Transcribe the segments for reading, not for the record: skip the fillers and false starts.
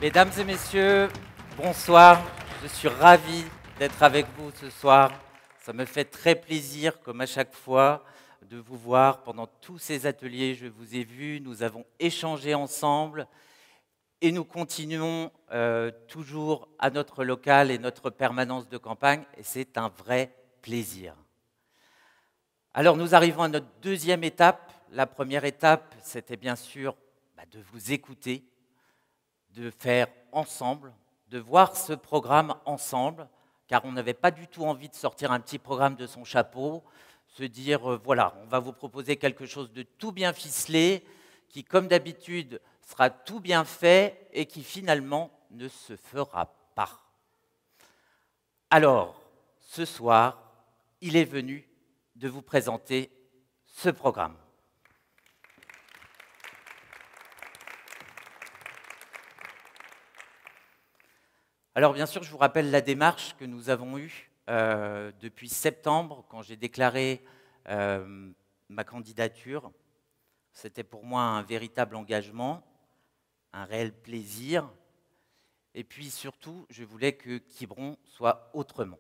Mesdames et messieurs, bonsoir. Je suis ravi d'être avec vous ce soir. Ça me fait très plaisir, comme à chaque fois, de vous voir. Pendant tous ces ateliers, je vous ai vus, nous avons échangé ensemble et nous continuons toujours à notre local et notre permanence de campagne et c'est un vrai plaisir. Alors nous arrivons à notre deuxième étape. La première étape, c'était bien sûr de vous écouter, de faire ensemble, de voir ce programme ensemble, car on n'avait pas du tout envie de sortir un petit programme de son chapeau, se dire, voilà, on va vous proposer quelque chose de tout bien ficelé, qui, comme d'habitude, sera tout bien fait et qui, finalement, ne se fera pas. Alors, ce soir, il est venu de vous présenter ce programme. Alors bien sûr, je vous rappelle la démarche que nous avons eue depuis septembre, quand j'ai déclaré ma candidature. C'était pour moi un véritable engagement, un réel plaisir. Et puis surtout, je voulais que Quiberon soit autrement.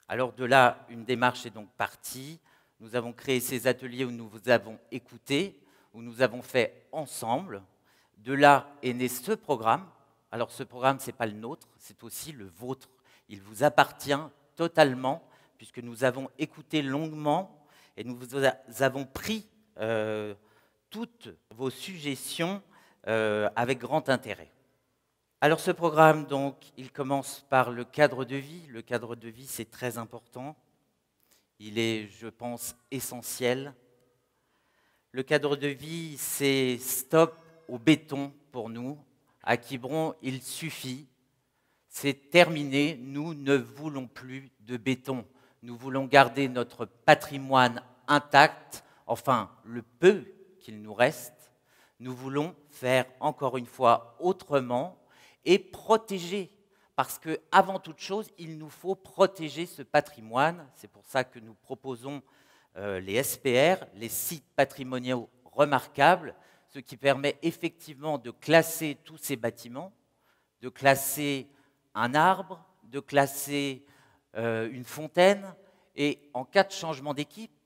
Alors de là, une démarche est donc partie. Nous avons créé ces ateliers où nous vous avons écouté, où nous avons fait ensemble. De là est né ce programme. Alors ce programme, ce n'est pas le nôtre, c'est aussi le vôtre. Il vous appartient totalement, puisque nous avons écouté longuement et nous vous avons pris toutes vos suggestions avec grand intérêt. Alors ce programme, donc, il commence par le cadre de vie. Le cadre de vie, c'est très important. Il est, je pense, essentiel. Le cadre de vie, c'est stop au béton pour nous. À Quiberon, il suffit. C'est terminé. Nous ne voulons plus de béton. Nous voulons garder notre patrimoine intact, enfin le peu qu'il nous reste. Nous voulons faire, encore une fois, autrement et protéger. Parce qu'avant toute chose, il nous faut protéger ce patrimoine. C'est pour ça que nous proposons les SPR, les sites patrimoniaux remarquables, ce qui permet effectivement de classer tous ces bâtiments, de classer un arbre, de classer une fontaine, et en cas de changement d'équipe,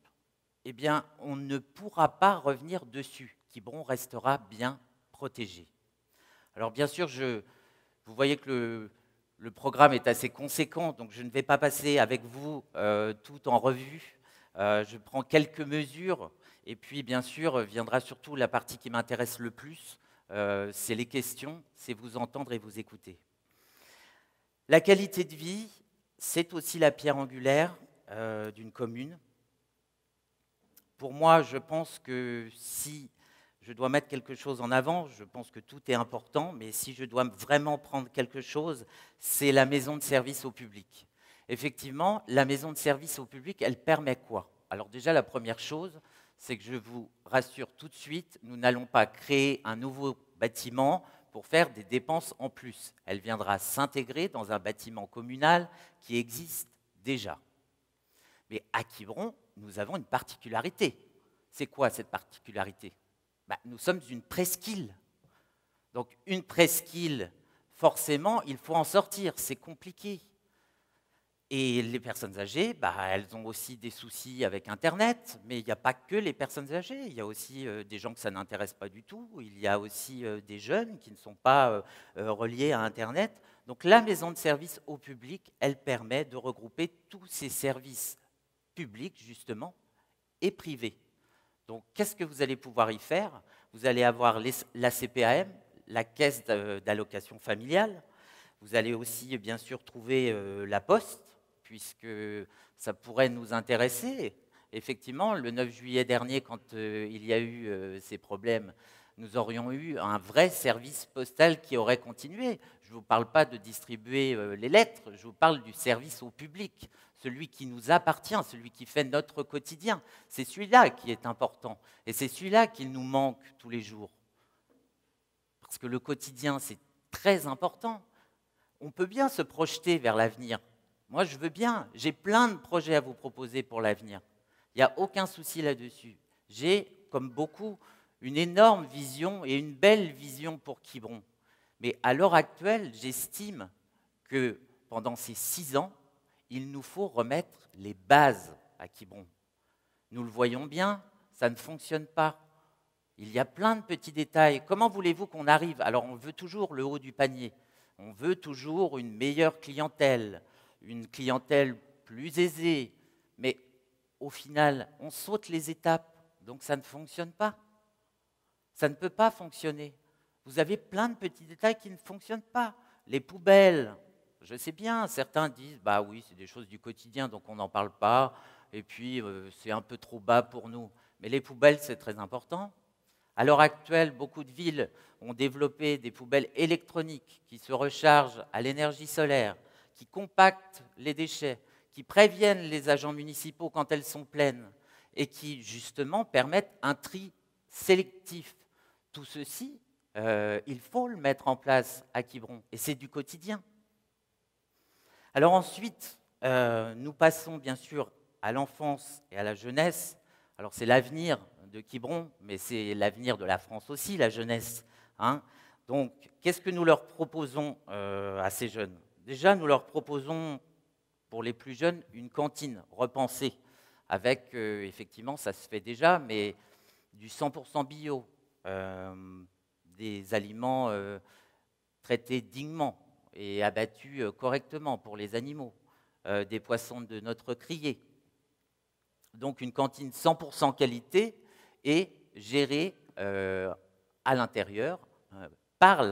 eh bien, on ne pourra pas revenir dessus. Quiberon restera bien protégé. Alors bien sûr, vous voyez que le programme est assez conséquent, donc je ne vais pas passer avec vous tout en revue. Je prends quelques mesures, et puis bien sûr viendra surtout la partie qui m'intéresse le plus, c'est les questions, c'est vous entendre et vous écouter. La qualité de vie, c'est aussi la pierre angulaire d'une commune. Pour moi, je pense que si je dois mettre quelque chose en avant, je pense que tout est important, mais si je dois vraiment prendre quelque chose, c'est la maison de service au public. Effectivement, la maison de service au public, elle permet quoi? Alors déjà, la première chose, c'est que je vous rassure tout de suite, nous n'allons pas créer un nouveau bâtiment pour faire des dépenses en plus. Elle viendra s'intégrer dans un bâtiment communal qui existe déjà. Mais à Quiberon, nous avons une particularité. C'est quoi cette particularité? Nous sommes une presqu'île. Donc une presqu'île, forcément, il faut en sortir, c'est compliqué. Et les personnes âgées, elles ont aussi des soucis avec Internet, mais il n'y a pas que les personnes âgées, il y a aussi des gens que ça n'intéresse pas du tout, il y a aussi des jeunes qui ne sont pas reliés à Internet. Donc la maison de service au public, elle permet de regrouper tous ces services publics, justement, et privés. Donc qu'est-ce que vous allez pouvoir y faire? Vous allez avoir la CPAM, la caisse d'allocation familiale. Vous allez aussi, bien sûr, trouver la Poste, puisque ça pourrait nous intéresser. Effectivement, le 9 juillet dernier, quand il y a eu ces problèmes, nous aurions eu un vrai service postal qui aurait continué. Je ne vous parle pas de distribuer les lettres, je vous parle du service au public, celui qui nous appartient, celui qui fait notre quotidien. C'est celui-là qui est important, et c'est celui-là qu'il nous manque tous les jours. Parce que le quotidien, c'est très important. On peut bien se projeter vers l'avenir. Moi, je veux bien. J'ai plein de projets à vous proposer pour l'avenir. Il n'y a aucun souci là-dessus. J'ai, comme beaucoup, une énorme vision et une belle vision pour Quiberon. Mais à l'heure actuelle, j'estime que pendant ces 6 ans, il nous faut remettre les bases à Quiberon. Nous le voyons bien, ça ne fonctionne pas. Il y a plein de petits détails. Comment voulez-vous qu'on arrive? Alors on veut toujours le haut du panier. On veut toujours une meilleure clientèle, une clientèle plus aisée. Mais au final, on saute les étapes, donc ça ne fonctionne pas. Ça ne peut pas fonctionner. Vous avez plein de petits détails qui ne fonctionnent pas. Les poubelles, je sais bien, certains disent, bah oui, c'est des choses du quotidien, donc on n'en parle pas, et puis c'est un peu trop bas pour nous. Mais les poubelles, c'est très important. À l'heure actuelle, beaucoup de villes ont développé des poubelles électroniques qui se rechargent à l'énergie solaire, qui compactent les déchets, qui préviennent les agents municipaux quand elles sont pleines, et qui, justement, permettent un tri sélectif. Tout ceci, il faut le mettre en place à Quiberon, et c'est du quotidien. Alors ensuite, nous passons bien sûr à l'enfance et à la jeunesse. Alors c'est l'avenir de Quiberon, mais c'est l'avenir de la France aussi, la jeunesse, hein. Donc, qu'est-ce que nous leur proposons à ces jeunes? Déjà, nous leur proposons, pour les plus jeunes, une cantine repensée, avec, effectivement, ça se fait déjà, mais du 100% bio, des aliments traités dignement et abattus correctement pour les animaux, des poissons de notre criée. Donc une cantine 100% qualité et gérée à l'intérieur, par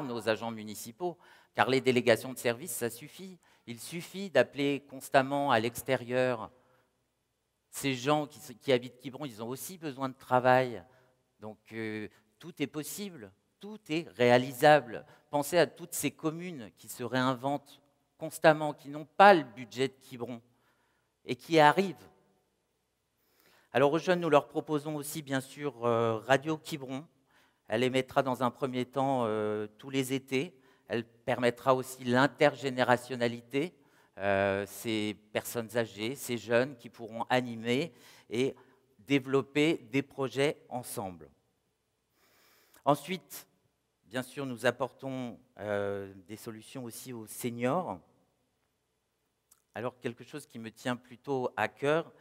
nos agents municipaux, car les délégations de services, ça suffit. Il suffit d'appeler constamment à l'extérieur. Ces gens qui habitent Quiberon, ils ont aussi besoin de travail. Donc tout est possible, tout est réalisable. Pensez à toutes ces communes qui se réinventent constamment, qui n'ont pas le budget de Quiberon et qui arrivent. Alors aux jeunes, nous leur proposons aussi bien sûr Radio Quiberon. Elle émettra dans un premier temps tous les étés. Elle permettra aussi l'intergénérationnalité. Ces personnes âgées, ces jeunes qui pourront animer et développer des projets ensemble. Ensuite, bien sûr, nous apportons des solutions aussi aux seniors. Alors, quelque chose qui me tient plutôt à cœur,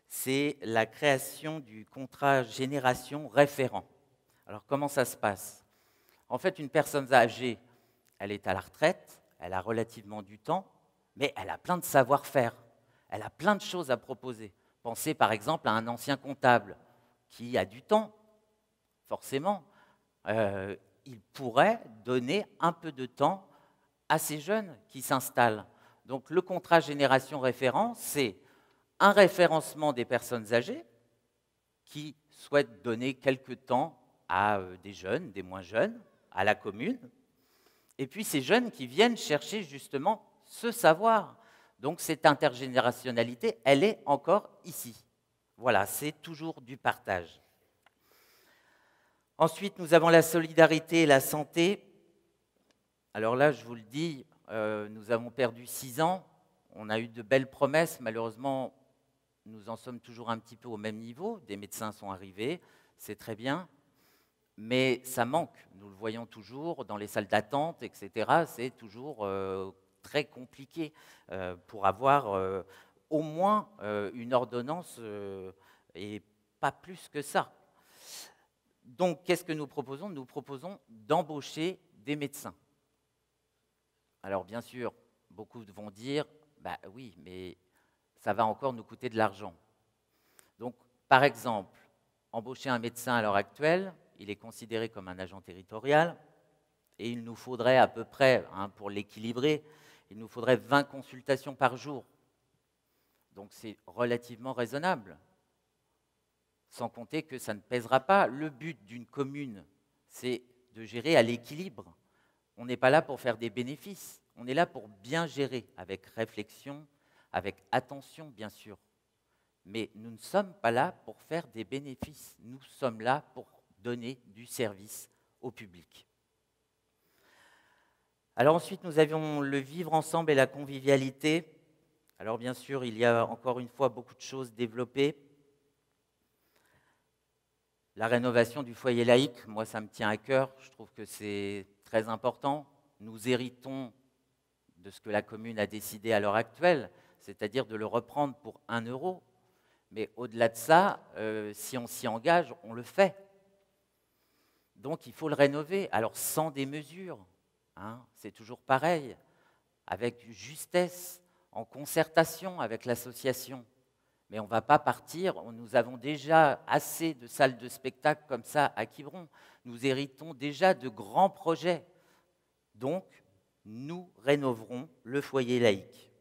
c'est la création du contrat génération référent. Alors, comment ça se passe? En fait, une personne âgée, elle est à la retraite, elle a relativement du temps, mais elle a plein de savoir-faire, elle a plein de choses à proposer. Pensez par exemple à un ancien comptable qui a du temps, forcément. Il pourrait donner un peu de temps à ces jeunes qui s'installent. Donc le contrat génération référent, c'est un référencement des personnes âgées qui souhaitent donner quelque temps à des jeunes, des moins jeunes, à la commune, et puis ces jeunes qui viennent chercher justement ce savoir. Donc cette intergénérationnalité, elle est encore ici. Voilà, c'est toujours du partage. Ensuite, nous avons la solidarité et la santé. Alors là, je vous le dis, nous avons perdu 6 ans. On a eu de belles promesses. Malheureusement, nous en sommes toujours un petit peu au même niveau. Des médecins sont arrivés, c'est très bien. Mais ça manque. Nous le voyons toujours dans les salles d'attente, etc. C'est toujours très compliqué pour avoir au moins une ordonnance et pas plus que ça. Donc, qu'est-ce que nous proposons? Nous proposons d'embaucher des médecins. Alors, bien sûr, beaucoup vont dire, bah oui, mais ça va encore nous coûter de l'argent. Donc, par exemple, embaucher un médecin à l'heure actuelle, il est considéré comme un agent territorial, et il nous faudrait à peu près, pour l'équilibrer, il nous faudrait 20 consultations par jour. Donc, c'est relativement raisonnable. Sans compter que ça ne pèsera pas. Le but d'une commune, c'est de gérer à l'équilibre. On n'est pas là pour faire des bénéfices, on est là pour bien gérer, avec réflexion, avec attention, bien sûr. Mais nous ne sommes pas là pour faire des bénéfices, nous sommes là pour donner du service au public. Alors ensuite, nous avions le vivre ensemble et la convivialité. Alors bien sûr, il y a encore une fois beaucoup de choses développées. La rénovation du foyer laïque, moi, ça me tient à cœur. Je trouve que c'est très important. Nous héritons de ce que la commune a décidé à l'heure actuelle, c'est-à-dire de le reprendre pour 1 euro. Mais au-delà de ça, si on s'y engage, on le fait. Donc il faut le rénover. Alors sans des mesures, hein, c'est toujours pareil, avec justesse, en concertation avec l'association. Mais on ne va pas partir, nous avons déjà assez de salles de spectacle comme ça à Quiberon. Nous héritons déjà de grands projets. Donc, nous rénoverons le foyer laïque.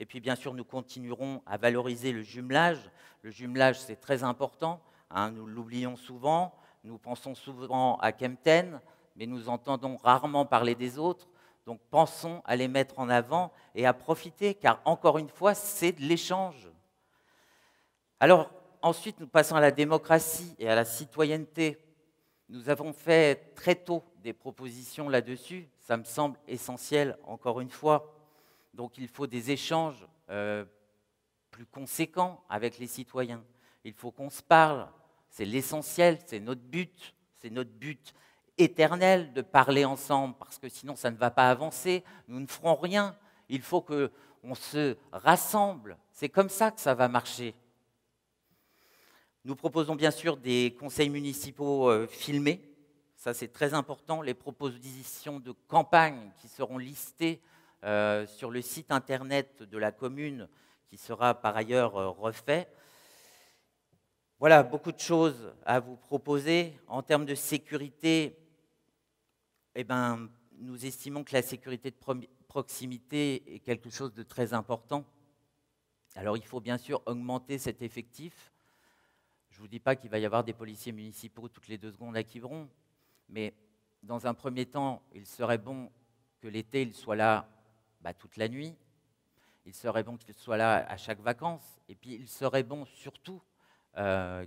Et puis, bien sûr, nous continuerons à valoriser le jumelage. Le jumelage, c'est très important, hein, nous l'oublions souvent. Nous pensons souvent à Kempten, mais nous entendons rarement parler des autres. Donc, pensons à les mettre en avant et à profiter, car, encore une fois, c'est de l'échange. Alors, ensuite, nous passons à la démocratie et à la citoyenneté. Nous avons fait très tôt des propositions là-dessus. Ça me semble essentiel, encore une fois. Donc, il faut des échanges plus conséquents avec les citoyens. Il faut qu'on se parle. C'est l'essentiel, c'est notre but éternel de parler ensemble, parce que sinon, ça ne va pas avancer. Nous ne ferons rien. Il faut qu'on se rassemble. C'est comme ça que ça va marcher. Nous proposons bien sûr des conseils municipaux filmés. Ça, c'est très important. Les propositions de campagne qui seront listées sur le site internet de la commune, qui sera par ailleurs refait. Voilà, beaucoup de choses à vous proposer. En termes de sécurité, eh ben, nous estimons que la sécurité de proximité est quelque chose de très important. Alors, il faut bien sûr augmenter cet effectif. Je ne vous dis pas qu'il va y avoir des policiers municipaux toutes les 2 secondes à Quiberon, mais dans un premier temps, il serait bon que l'été, il soit là toute la nuit. Il serait bon qu'il soit là à chaque vacances. Et puis, il serait bon surtout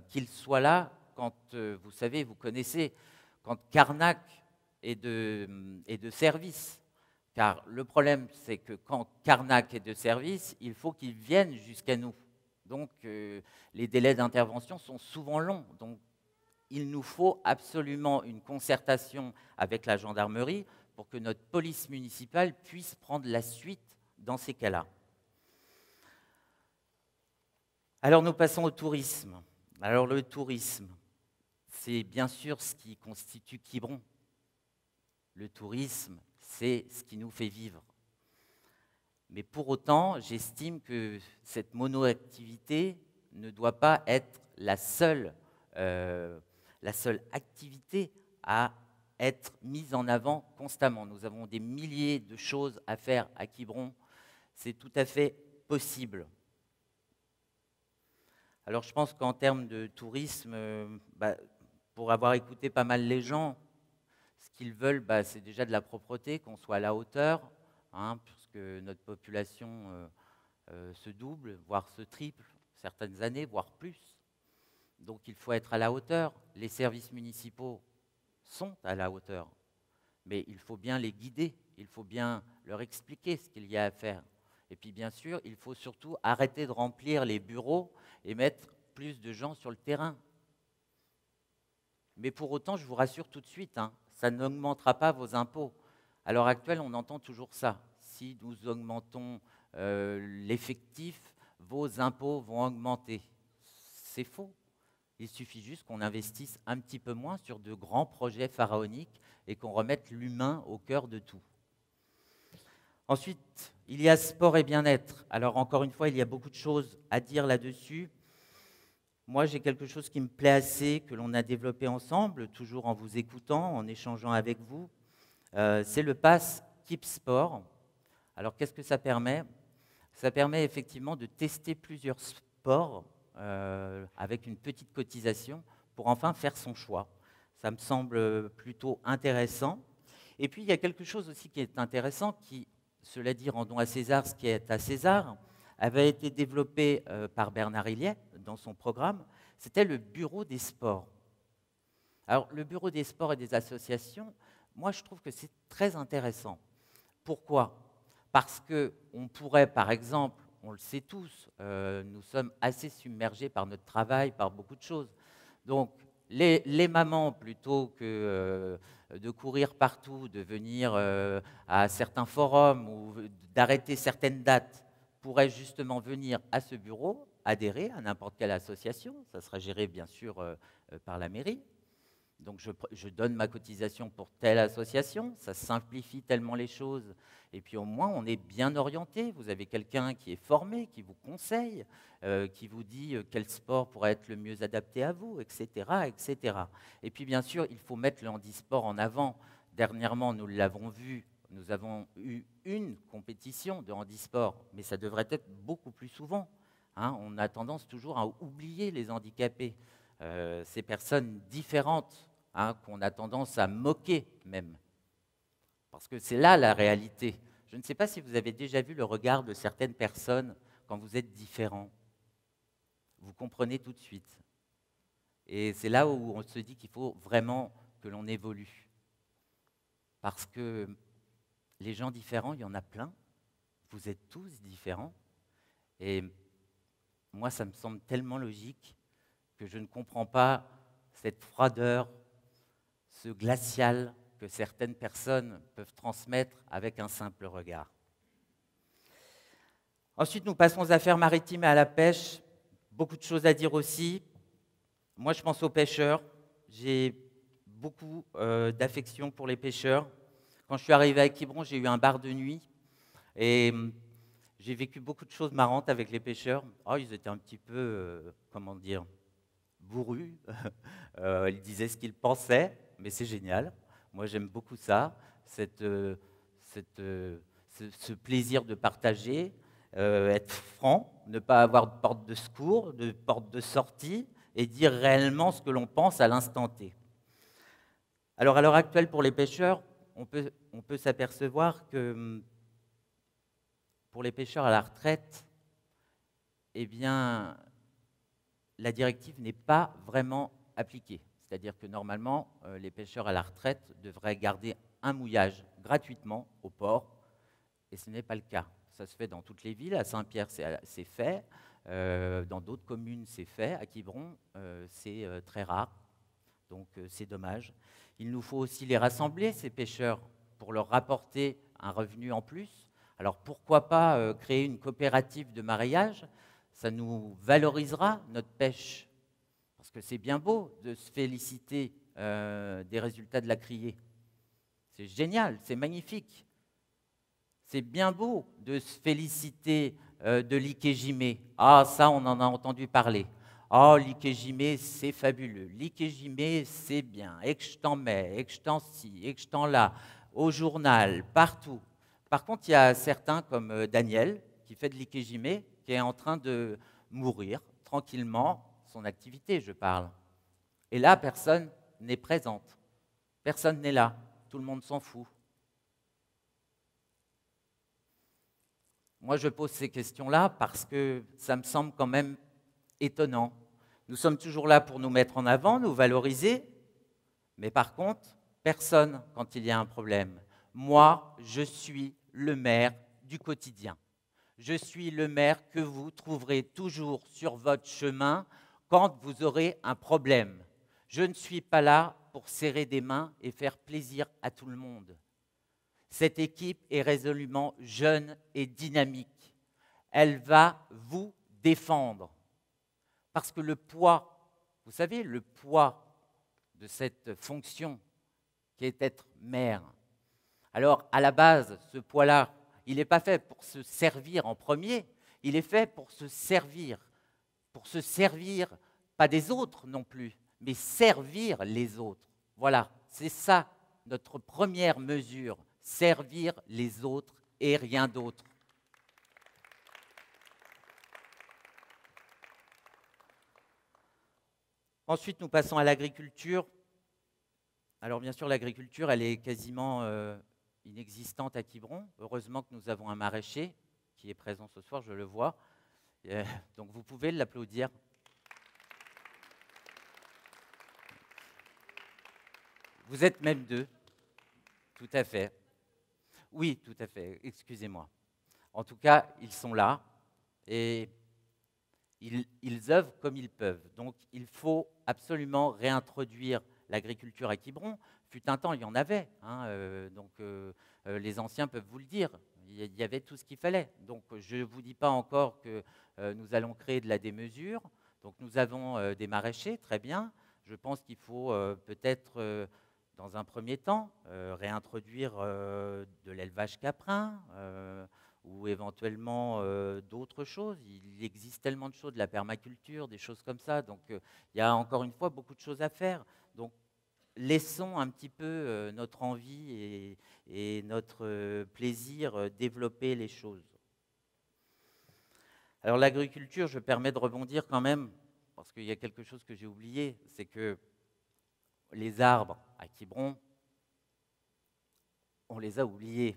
qu'il soit là quand, vous savez, vous connaissez, quand Carnac est de service. Car le problème, c'est que quand Carnac est de service, il faut qu'il vienne jusqu'à nous. Donc, les délais d'intervention sont souvent longs. Donc, il nous faut absolument une concertation avec la gendarmerie pour que notre police municipale puisse prendre la suite dans ces cas-là. Alors, nous passons au tourisme. Alors, le tourisme, c'est bien sûr ce qui constitue Quiberon. Le tourisme, c'est ce qui nous fait vivre. Mais pour autant, j'estime que cette monoactivité ne doit pas être la seule activité à être mise en avant constamment. Nous avons des milliers de choses à faire à Quiberon. C'est tout à fait possible. Alors je pense qu'en termes de tourisme, pour avoir écouté pas mal les gens, ce qu'ils veulent, c'est déjà de la propreté, qu'on soit à la hauteur, hein, puisque notre population se double, voire se triple, certaines années, voire plus. Donc il faut être à la hauteur. Les services municipaux sont à la hauteur, mais il faut bien les guider, il faut bien leur expliquer ce qu'il y a à faire. Et puis bien sûr, il faut surtout arrêter de remplir les bureaux et mettre plus de gens sur le terrain. Mais pour autant, je vous rassure tout de suite, hein, ça n'augmentera pas vos impôts. À l'heure actuelle, on entend toujours ça. Si nous augmentons l'effectif, vos impôts vont augmenter. C'est faux. Il suffit juste qu'on investisse un petit peu moins sur de grands projets pharaoniques et qu'on remette l'humain au cœur de tout. Ensuite, il y a sport et bien-être. Alors encore une fois, il y a beaucoup de choses à dire là-dessus. Moi, j'ai quelque chose qui me plaît assez, que l'on a développé ensemble, toujours en vous écoutant, en échangeant avec vous. C'est le pass Keep Sport. Alors, qu'est-ce que ça permet? Ça permet effectivement de tester plusieurs sports avec une petite cotisation pour enfin faire son choix. Ça me semble plutôt intéressant. Et puis, il y a quelque chose aussi qui est intéressant, qui, cela dit, rendons à César ce qui est à César, avait été développé par Bernard Hilliet dans son programme, c'était le bureau des sports. Alors, le bureau des sports et des associations, moi, je trouve que c'est très intéressant. Pourquoi? Parce qu'on pourrait, par exemple, on le sait tous, nous sommes assez submergés par notre travail, par beaucoup de choses. Donc, les mamans, plutôt que de courir partout, de venir à certains forums ou d'arrêter certaines dates, pourraient justement venir à ce bureau, adhérer à n'importe quelle association. Ça sera géré bien sûr par la mairie. Donc je donne ma cotisation pour telle association, ça simplifie tellement les choses. Et puis au moins, on est bien orienté. Vous avez quelqu'un qui est formé, qui vous conseille, qui vous dit quel sport pourrait être le mieux adapté à vous, etc., etc. Et puis bien sûr, il faut mettre le handisport en avant. Dernièrement, nous l'avons vu, nous avons eu une compétition de handisport, mais ça devrait être beaucoup plus souvent. Hein. On a tendance toujours à oublier les handicapés, ces personnes différentes, hein, qu'on a tendance à moquer même. Parce que c'est là la réalité. Je ne sais pas si vous avez déjà vu le regard de certaines personnes quand vous êtes différent. Vous comprenez tout de suite. Et c'est là où on se dit qu'il faut vraiment que l'on évolue. Parce que les gens différents, il y en a plein. Vous êtes tous différents. Et moi, ça me semble tellement logique que je ne comprends pas cette froideur, ce glacial que certaines personnes peuvent transmettre avec un simple regard. Ensuite, nous passons aux affaires maritimes et à la pêche. Beaucoup de choses à dire aussi. Moi, je pense aux pêcheurs. J'ai beaucoup d'affection pour les pêcheurs. Quand je suis arrivé à Quiberon, j'ai eu un bar de nuit et j'ai vécu beaucoup de choses marrantes avec les pêcheurs. Oh, ils étaient un petit peu, comment dire, bourrus. Ils disaient ce qu'ils pensaient, mais c'est génial. Moi, j'aime beaucoup ça, ce plaisir de partager, être franc, ne pas avoir de porte de secours, de porte de sortie, et dire réellement ce que l'on pense à l'instant T. Alors, à l'heure actuelle, pour les pêcheurs, on peut s'apercevoir que pour les pêcheurs à la retraite, eh bien, la directive n'est pas vraiment appliquée. C'est-à-dire que normalement, les pêcheurs à la retraite devraient garder un mouillage gratuitement au port, et ce n'est pas le cas. Ça se fait dans toutes les villes. À Saint-Pierre, c'est fait. Dans d'autres communes, c'est fait. À Quiberon, c'est très rare. Donc, c'est dommage. Il nous faut aussi les rassembler, ces pêcheurs, pour leur rapporter un revenu en plus. Alors, pourquoi pas créer une coopérative de mareyage? Ça nous valorisera notre pêche. Parce que c'est bien beau de se féliciter des résultats de la criée. C'est génial, c'est magnifique. C'est bien beau de se féliciter de l'Ikejime. Ah, ça, on en a entendu parler. Oh, l'Ikejime, c'est fabuleux. L'Ikejime, c'est bien. Et que je t'en mets, et que je t'en ci, et que je t'en là, au journal, partout. Par contre, il y a certains comme Daniel, qui fait de l'Ikejime, qui est en train de mourir tranquillement, son activité, je parle. Et là, personne n'est présente. Personne n'est là. Tout le monde s'en fout. Moi, je pose ces questions-là parce que ça me semble quand même étonnant. Nous sommes toujours là pour nous mettre en avant, nous valoriser, mais par contre, personne quand il y a un problème. Moi, je suis le maire du quotidien. Je suis le maire que vous trouverez toujours sur votre chemin quand vous aurez un problème. Je ne suis pas là pour serrer des mains et faire plaisir à tout le monde. Cette équipe est résolument jeune et dynamique. Elle va vous défendre. Parce que le poids, vous savez, le poids de cette fonction qui est être maire. Alors, à la base, ce poids-là, il n'est pas fait pour se servir en premier, il est fait pour se servir pas des autres non plus, mais servir les autres. Voilà, c'est ça notre première mesure, servir les autres et rien d'autre. Ensuite, nous passons à l'agriculture. Alors bien sûr, l'agriculture, elle est quasiment inexistante à Quiberon. Heureusement que nous avons un maraîcher qui est présent ce soir, je le vois. Donc vous pouvez l'applaudir. Vous êtes même deux, tout à fait. Oui, tout à fait, excusez-moi. En tout cas, ils sont là et ils œuvrent comme ils peuvent. Donc il faut absolument réintroduire l'agriculture à Quiberon, fut un temps, il y en avait, hein, les anciens peuvent vous le dire, il y avait tout ce qu'il fallait. Donc je ne vous dis pas encore que nous allons créer de la démesure. Donc nous avons des maraîchers, très bien. Je pense qu'il faut peut-être, dans un premier temps, réintroduire de l'élevage caprin ou éventuellement d'autres choses. Il existe tellement de choses, de la permaculture, des choses comme ça. Donc il y a encore une fois beaucoup de choses à faire. Donc laissons un petit peu notre envie et notre plaisir développer les choses. Alors l'agriculture, je me permets de rebondir quand même, parce qu'il y a quelque chose que j'ai oublié, c'est que les arbres à Quiberon, on les a oubliés.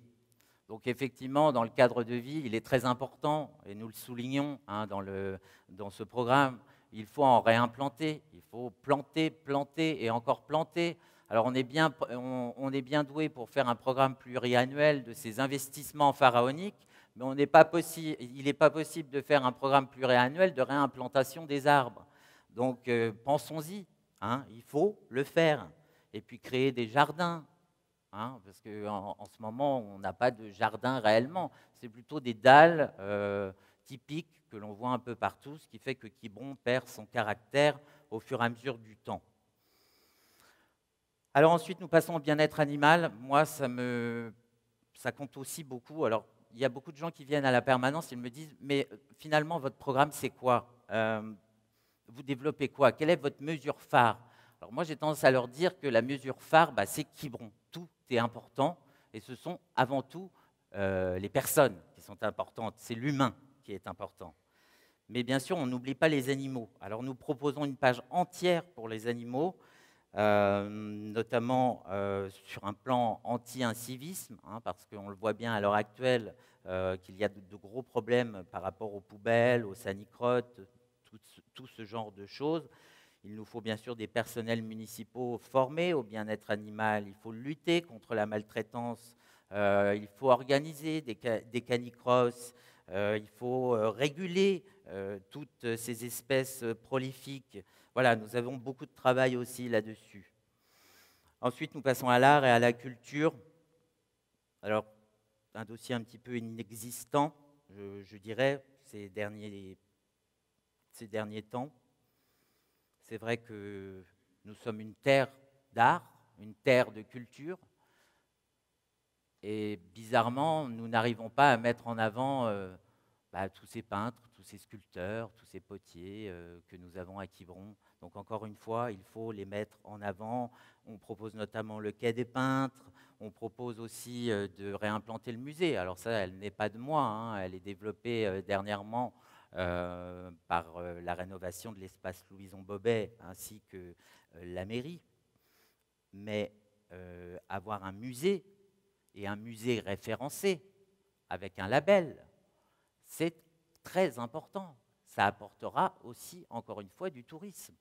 Donc effectivement, dans le cadre de vie, il est très important, et nous le soulignons hein, dans ce programme, il faut en réimplanter, il faut planter, planter et encore planter. Alors on est bien doué pour faire un programme pluriannuel de ces investissements pharaoniques, mais il n'est pas possible de faire un programme pluriannuel de réimplantation des arbres. Donc pensons-y, hein, il faut le faire. Et puis créer des jardins, hein, parce qu'en ce moment, on n'a pas de jardin réellement. C'est plutôt des dalles typiques que l'on voit un peu partout, ce qui fait que Quiberon perd son caractère au fur et à mesure du temps. Alors ensuite, nous passons au bien-être animal. Moi, ça compte aussi beaucoup. Alors, il y a beaucoup de gens qui viennent à la permanence, ils me disent, mais finalement, votre programme, c'est quoi vous développez quoi? Quelle est votre mesure phare? Alors moi, j'ai tendance à leur dire que la mesure phare, c'est Quiberon. Tout est important et ce sont avant tout les personnes qui sont importantes. C'est l'humain qui est important. Mais bien sûr, on n'oublie pas les animaux. Alors nous proposons une page entière pour les animaux, notamment sur un plan anti-incivisme, hein, parce qu'on le voit bien à l'heure actuelle qu'il y a de gros problèmes par rapport aux poubelles, aux sanicrottes, tout ce genre de choses. Il nous faut bien sûr des personnels municipaux formés au bien-être animal. Il faut lutter contre la maltraitance. Il faut organiser des canicross. Il faut réguler toutes ces espèces prolifiques. Voilà, nous avons beaucoup de travail aussi là-dessus. Ensuite, nous passons à l'art et à la culture. Alors, un dossier un petit peu inexistant, je dirais, ces derniers temps. C'est vrai que nous sommes une terre d'art, une terre de culture, et bizarrement, nous n'arrivons pas à mettre en avant tous ces peintres, tous ces sculpteurs, tous ces potiers que nous avons à Quiberon. Donc encore une fois, il faut les mettre en avant. On propose notamment le Quai des Peintres, on propose aussi de réimplanter le musée. Alors ça, elle n'est pas de moi, hein, elle est développée dernièrement par la rénovation de l'espace Louison Bobet ainsi que la mairie. Mais avoir un musée, et un musée référencé avec un label, c'est très important. Ça apportera aussi, encore une fois, du tourisme.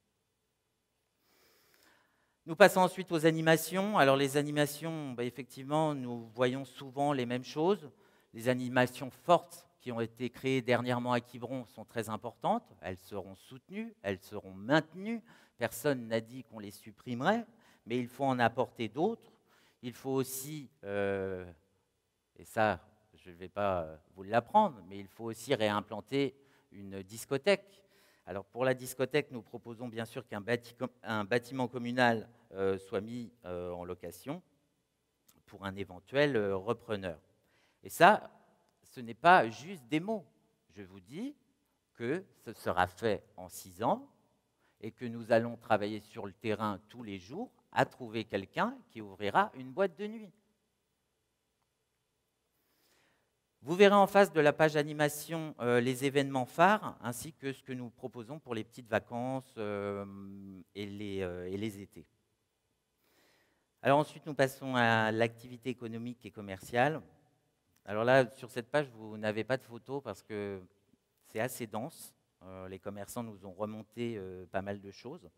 Nous passons ensuite aux animations. Alors les animations, effectivement, nous voyons souvent les mêmes choses. Les animations fortes qui ont été créées dernièrement à Quiberon sont très importantes. Elles seront soutenues, elles seront maintenues. Personne n'a dit qu'on les supprimerait, mais il faut en apporter d'autres. Il faut aussi, et ça, je ne vais pas vous l'apprendre, mais il faut aussi réimplanter une discothèque. Alors pour la discothèque, nous proposons bien sûr qu'un bâtiment communal soit mis en location pour un éventuel repreneur. Et ça, ce n'est pas juste des mots. Je vous dis que ce sera fait en 6 ans et que nous allons travailler sur le terrain tous les jours à trouver quelqu'un qui ouvrira une boîte de nuit. Vous verrez en face de la page animation les événements phares ainsi que ce que nous proposons pour les petites vacances et les étés. Alors ensuite, nous passons à l'activité économique et commerciale. Alors là, sur cette page, vous n'avez pas de photos parce que c'est assez dense. Les commerçants nous ont remonté pas mal de choses.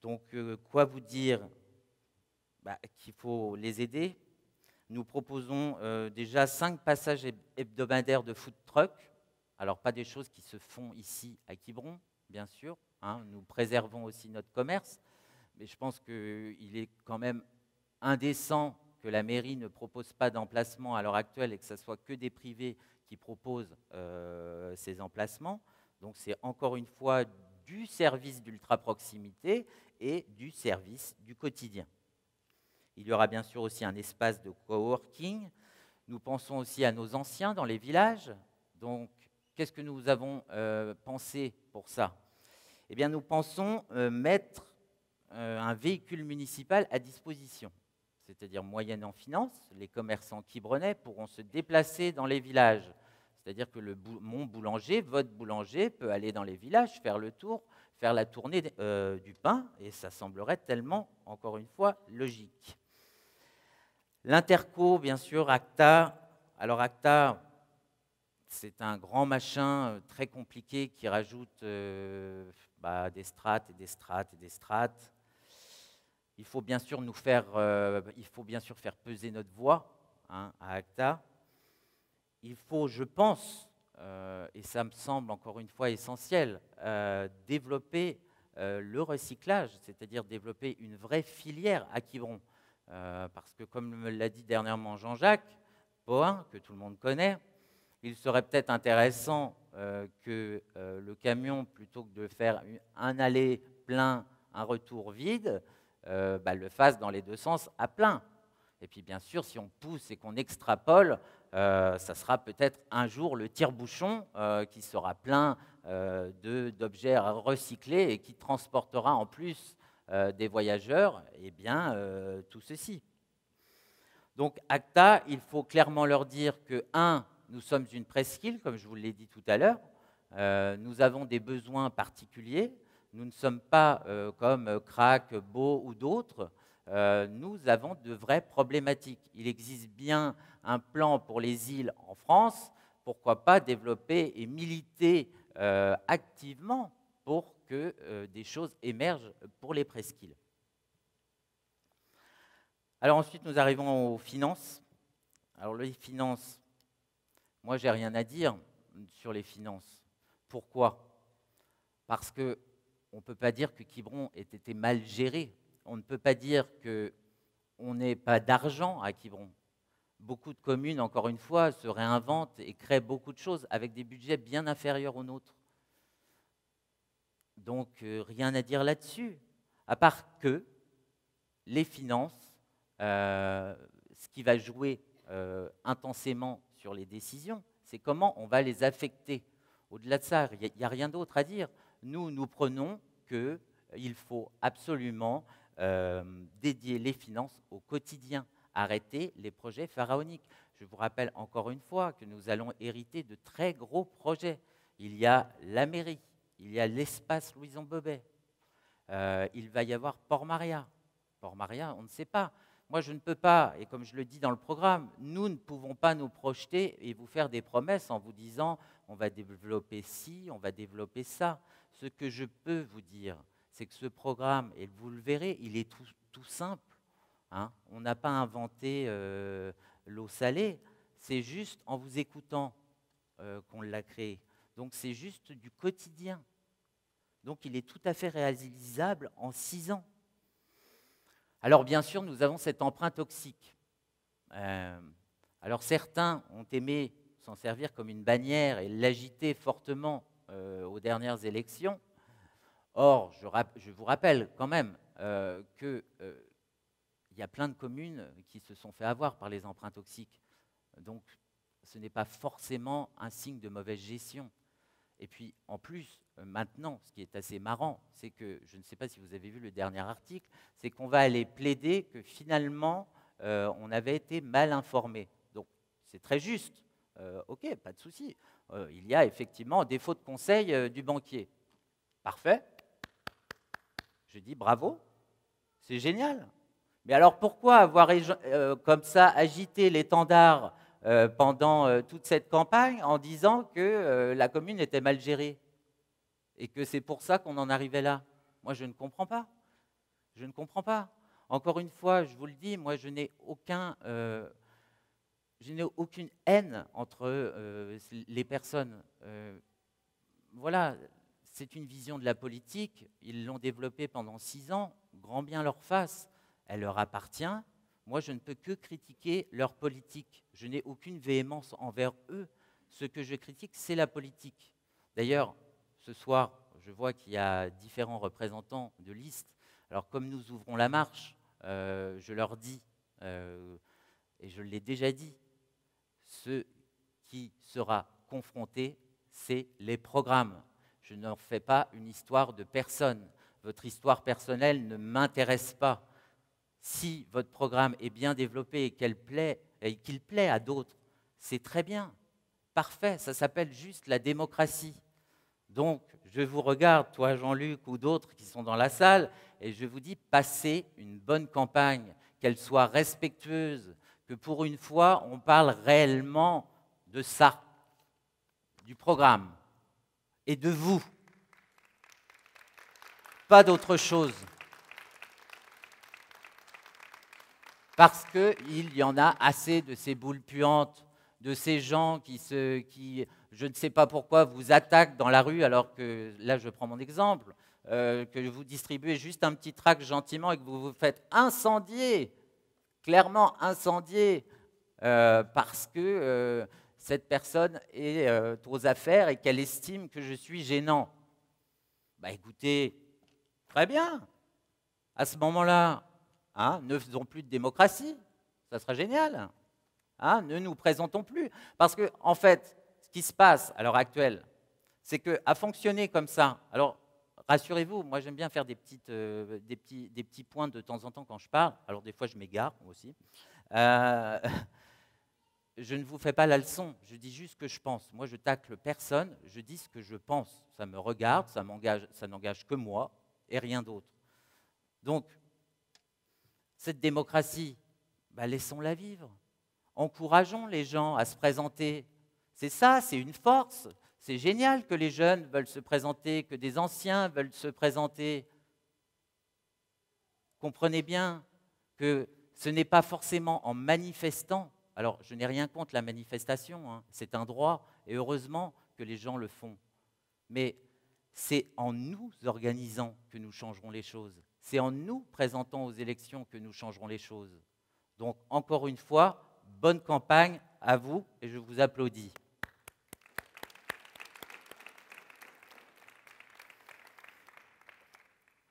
Donc, quoi vous dire? Qu'il faut les aider. Nous proposons déjà 5 passages hebdomadaires de food truck. Alors, pas des choses qui se font ici à Quiberon, bien sûr. Hein. Nous préservons aussi notre commerce. mais je pense qu'il est quand même indécent que la mairie ne propose pas d'emplacement à l'heure actuelle et que ce soit que des privés qui proposent ces emplacements. Donc c'est encore une fois du service d'ultra-proximité et du service du quotidien. Il y aura bien sûr aussi un espace de coworking. Nous pensons aussi à nos anciens dans les villages. Donc, qu'est-ce que nous avons pensé pour ça? Eh bien, nous pensons mettre un véhicule municipal à disposition. C'est-à-dire moyennant finance, les commerçants quibronnais pourront se déplacer dans les villages. C'est-à-dire que mon boulanger, votre boulanger, peut aller dans les villages, faire le tour, faire la tournée du pain, et ça semblerait tellement, encore une fois, logique. L'interco, bien sûr, ACTA. Alors ACTA, c'est un grand machin très compliqué qui rajoute des strates et des strates et des strates. Il faut bien sûr faire peser notre voix à ACTA. Il faut, je pense, et ça me semble encore une fois essentiel, développer le recyclage, c'est-à-dire développer une vraie filière à Quiberon. Parce que, comme me l'a dit dernièrement Jean-Jacques Pohin, que tout le monde connaît, il serait peut-être intéressant que le camion, plutôt que de faire un aller plein, un retour vide, le fasse dans les deux sens à plein. Et puis bien sûr, si on pousse et qu'on extrapole, ça sera peut-être un jour le tire-bouchon qui sera plein d'objets recyclés et qui transportera en plus des voyageurs, eh bien, tout ceci. Donc, ACTA, il faut clairement leur dire que, nous sommes une presqu'île, comme je vous l'ai dit tout à l'heure. Nous avons des besoins particuliers. Nous ne sommes pas comme Crac, Beau ou d'autres. Nous avons de vraies problématiques. Il existe bien un plan pour les îles en France. Pourquoi pas développer et militer activement pour que des choses émergent pour les presqu'îles. Alors ensuite, nous arrivons aux finances. Alors les finances, moi, j'ai rien à dire sur les finances. Pourquoi? Parce qu'on ne peut pas dire que Quiberon ait été mal géré. On ne peut pas dire qu'on n'ait pas d'argent à Quiberon. Beaucoup de communes, encore une fois, se réinventent et créent beaucoup de choses avec des budgets bien inférieurs aux nôtres. Donc, rien à dire là-dessus, à part que les finances, ce qui va jouer intensément sur les décisions, c'est comment on va les affecter. Au-delà de ça, il n'y a rien d'autre à dire. Nous prenons qu'il faut absolument dédier les finances au quotidien, arrêter les projets pharaoniques. Je vous rappelle encore une fois que nous allons hériter de très gros projets. Il y a la mairie, il y a l'espace Louison Bobet, il va y avoir Port-Maria. Port-Maria, on ne sait pas. Moi, je ne peux pas, et comme je le dis dans le programme, nous ne pouvons pas nous projeter et vous faire des promesses en vous disant on va développer ci, on va développer ça. Ce que je peux vous dire, c'est que ce programme, et vous le verrez, il est tout simple. Hein. On n'a pas inventé l'eau salée, c'est juste en vous écoutant qu'on l'a créé. Donc c'est juste du quotidien. Donc il est tout à fait réalisable en 6 ans. Alors bien sûr, nous avons cette empreinte toxique. Alors certains ont aimé s'en servir comme une bannière et l'agiter fortement aux dernières élections. Or, je vous rappelle quand même qu'il y a plein de communes qui se sont fait avoir par les emprunts toxiques. Donc, ce n'est pas forcément un signe de mauvaise gestion. Et puis, en plus, maintenant, ce qui est assez marrant, c'est que, je ne sais pas si vous avez vu le dernier article, c'est qu'on va aller plaider que finalement, on avait été mal informé. Donc, c'est très juste. OK, pas de souci. Il y a effectivement défaut de conseil du banquier. Parfait. Je dis bravo, c'est génial. Mais alors, pourquoi avoir comme ça agité l'étendard pendant toute cette campagne en disant que la commune était mal gérée et que c'est pour ça qu'on en arrivait là? Moi, je ne comprends pas. Je ne comprends pas. Encore une fois, je vous le dis, moi, je n'ai aucune haine entre les personnes. Voilà, c'est une vision de la politique. Ils l'ont développée pendant 6 ans. grand bien leur fasse, elle leur appartient. Moi, je ne peux que critiquer leur politique. Je n'ai aucune véhémence envers eux. Ce que je critique, c'est la politique. D'ailleurs, ce soir, je vois qu'il y a différents représentants de liste. Alors, comme nous ouvrons la marche, je leur dis, et je l'ai déjà dit, ce qui sera confronté, c'est les programmes. Je n'en fais pas une histoire de personne. Votre histoire personnelle ne m'intéresse pas. Si votre programme est bien développé et qu'il plaît à d'autres, c'est très bien, parfait, ça s'appelle juste la démocratie. Donc, je vous regarde, toi Jean-Luc ou d'autres qui sont dans la salle, et je vous dis, passez une bonne campagne, qu'elle soit respectueuse, que pour une fois, on parle réellement de ça, du programme, et de vous, pas d'autre chose. Parce qu'il y en a assez de ces boules puantes, de ces gens qui, je ne sais pas pourquoi, vous attaquent dans la rue, alors que, là je prends mon exemple, que vous distribuez juste un petit tract gentiment et que vous vous faites incendier, clairement incendier, parce que cette personne est aux affaires et qu'elle estime que je suis gênant. Bah écoutez, très bien, à ce moment-là, hein, ne faisons plus de démocratie, ça serait génial. Hein, ne nous présentons plus. Parce que, en fait, ce qui se passe à l'heure actuelle, c'est qu'à fonctionner comme ça, alors rassurez-vous, moi j'aime bien faire des petits points de temps en temps quand je parle, alors des fois je m'égare moi aussi. Je ne vous fais pas la leçon, je dis juste ce que je pense. Moi je tacle personne, je dis ce que je pense. Ça me regarde, ça n'engage que moi et rien d'autre. Donc, cette démocratie, bah, laissons-la vivre. Encourageons les gens à se présenter. C'est ça, c'est une force. C'est génial que les jeunes veulent se présenter, que des anciens veulent se présenter. Comprenez bien que ce n'est pas forcément en manifestant. Alors, je n'ai rien contre la manifestation, hein, c'est un droit, et heureusement que les gens le font. Mais c'est en nous organisant que nous changerons les choses. C'est en nous présentant aux élections que nous changerons les choses. Donc, encore une fois, bonne campagne à vous et je vous applaudis.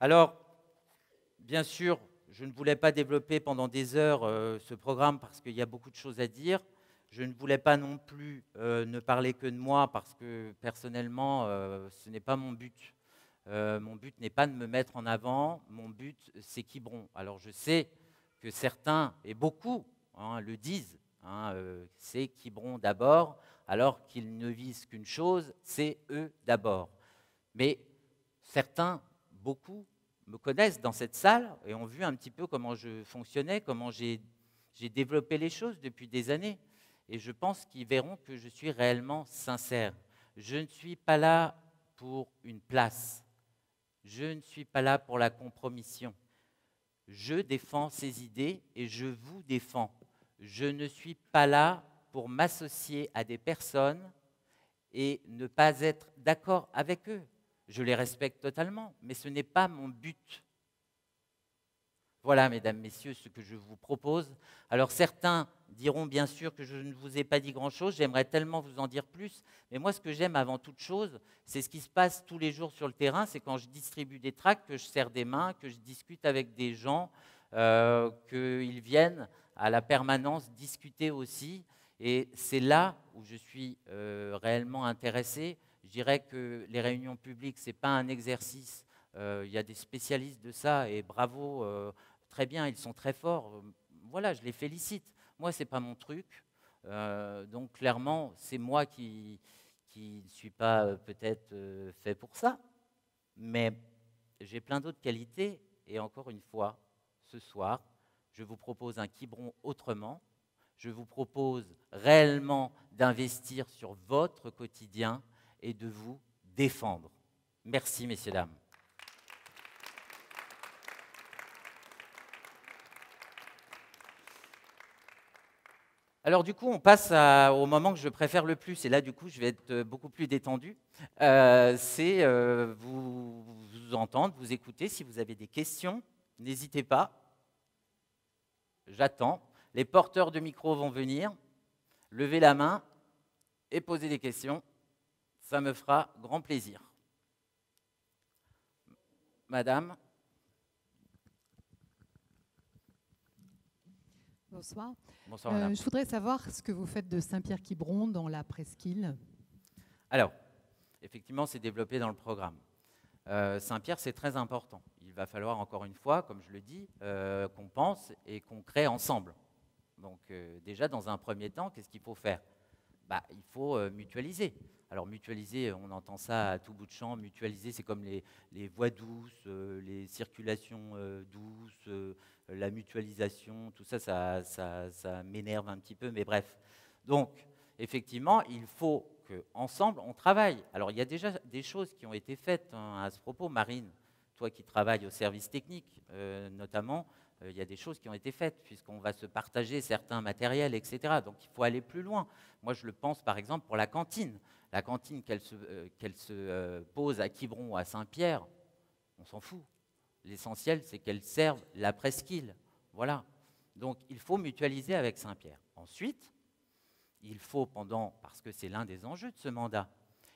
Alors, bien sûr, je ne voulais pas développer pendant des heures ce programme parce qu'il y a beaucoup de choses à dire. Je ne voulais pas non plus ne parler que de moi parce que personnellement, ce n'est pas mon but. Mon but n'est pas de me mettre en avant, mon but c'est Quiberon. Alors je sais que certains, et beaucoup, hein, le disent, hein, c'est Quiberon d'abord, alors qu'ils ne visent qu'une chose, c'est eux d'abord. Mais certains, beaucoup, me connaissent dans cette salle et ont vu un petit peu comment je fonctionnais, comment j'ai développé les choses depuis des années. Et je pense qu'ils verront que je suis réellement sincère. Je ne suis pas là pour une place. Je ne suis pas là pour la compromission. Je défends ces idées et je vous défends. Je ne suis pas là pour m'associer à des personnes et ne pas être d'accord avec eux. Je les respecte totalement, mais ce n'est pas mon but. Voilà, mesdames, messieurs, ce que je vous propose. Alors certains diront bien sûr que je ne vous ai pas dit grand-chose, j'aimerais tellement vous en dire plus, mais moi ce que j'aime avant toute chose, c'est ce qui se passe tous les jours sur le terrain, c'est quand je distribue des tracts, que je serre des mains, que je discute avec des gens, qu'ils viennent à la permanence discuter aussi, et c'est là où je suis réellement intéressé. Je dirais que les réunions publiques, ce n'est pas un exercice, il y a des spécialistes de ça, et bravo, très bien, ils sont très forts. Voilà, je les félicite. Moi, ce n'est pas mon truc. Donc, clairement, c'est moi qui ne suis pas peut-être fait pour ça. Mais j'ai plein d'autres qualités. Et encore une fois, ce soir, je vous propose un Quiberon autrement. Je vous propose réellement d'investir sur votre quotidien et de vous défendre. Merci, messieurs, dames. Alors du coup, on passe au moment que je préfère le plus, et là du coup, je vais être beaucoup plus détendu. C'est vous entendre, vous écouter si vous avez des questions n'hésitez pas, j'attends. Les porteurs de micro vont venir, levez la main et poser des questions. Ça me fera grand plaisir. Madame. Bonsoir. Bonsoir, madame. Je voudrais savoir ce que vous faites de Saint-Pierre-Quiberon dans la presqu'île. Alors, effectivement, c'est développé dans le programme. Saint-Pierre, c'est très important. Il va falloir, encore une fois, comme je le dis, qu'on pense et qu'on crée ensemble. Donc, déjà, dans un premier temps, qu'est-ce qu'il faut faire? Il faut mutualiser. Alors, mutualiser, on entend ça à tout bout de champ. Mutualiser, c'est comme les voies douces, les circulations douces, la mutualisation, tout ça, ça m'énerve un petit peu, mais bref. Donc, effectivement, il faut qu'ensemble, on travaille. Alors, il y a déjà des choses qui ont été faites à ce propos. Marine, toi qui travailles au service technique, notamment, il y a des choses qui ont été faites, puisqu'on va se partager certains matériels, etc. Donc, il faut aller plus loin. Moi, je le pense, par exemple, pour la cantine. La cantine, qu'elle se pose à Quiberon ou à Saint-Pierre, on s'en fout. L'essentiel, c'est qu'elle serve la presqu'île. Voilà. Donc, il faut mutualiser avec Saint-Pierre. Ensuite, il faut parce que c'est l'un des enjeux de ce mandat,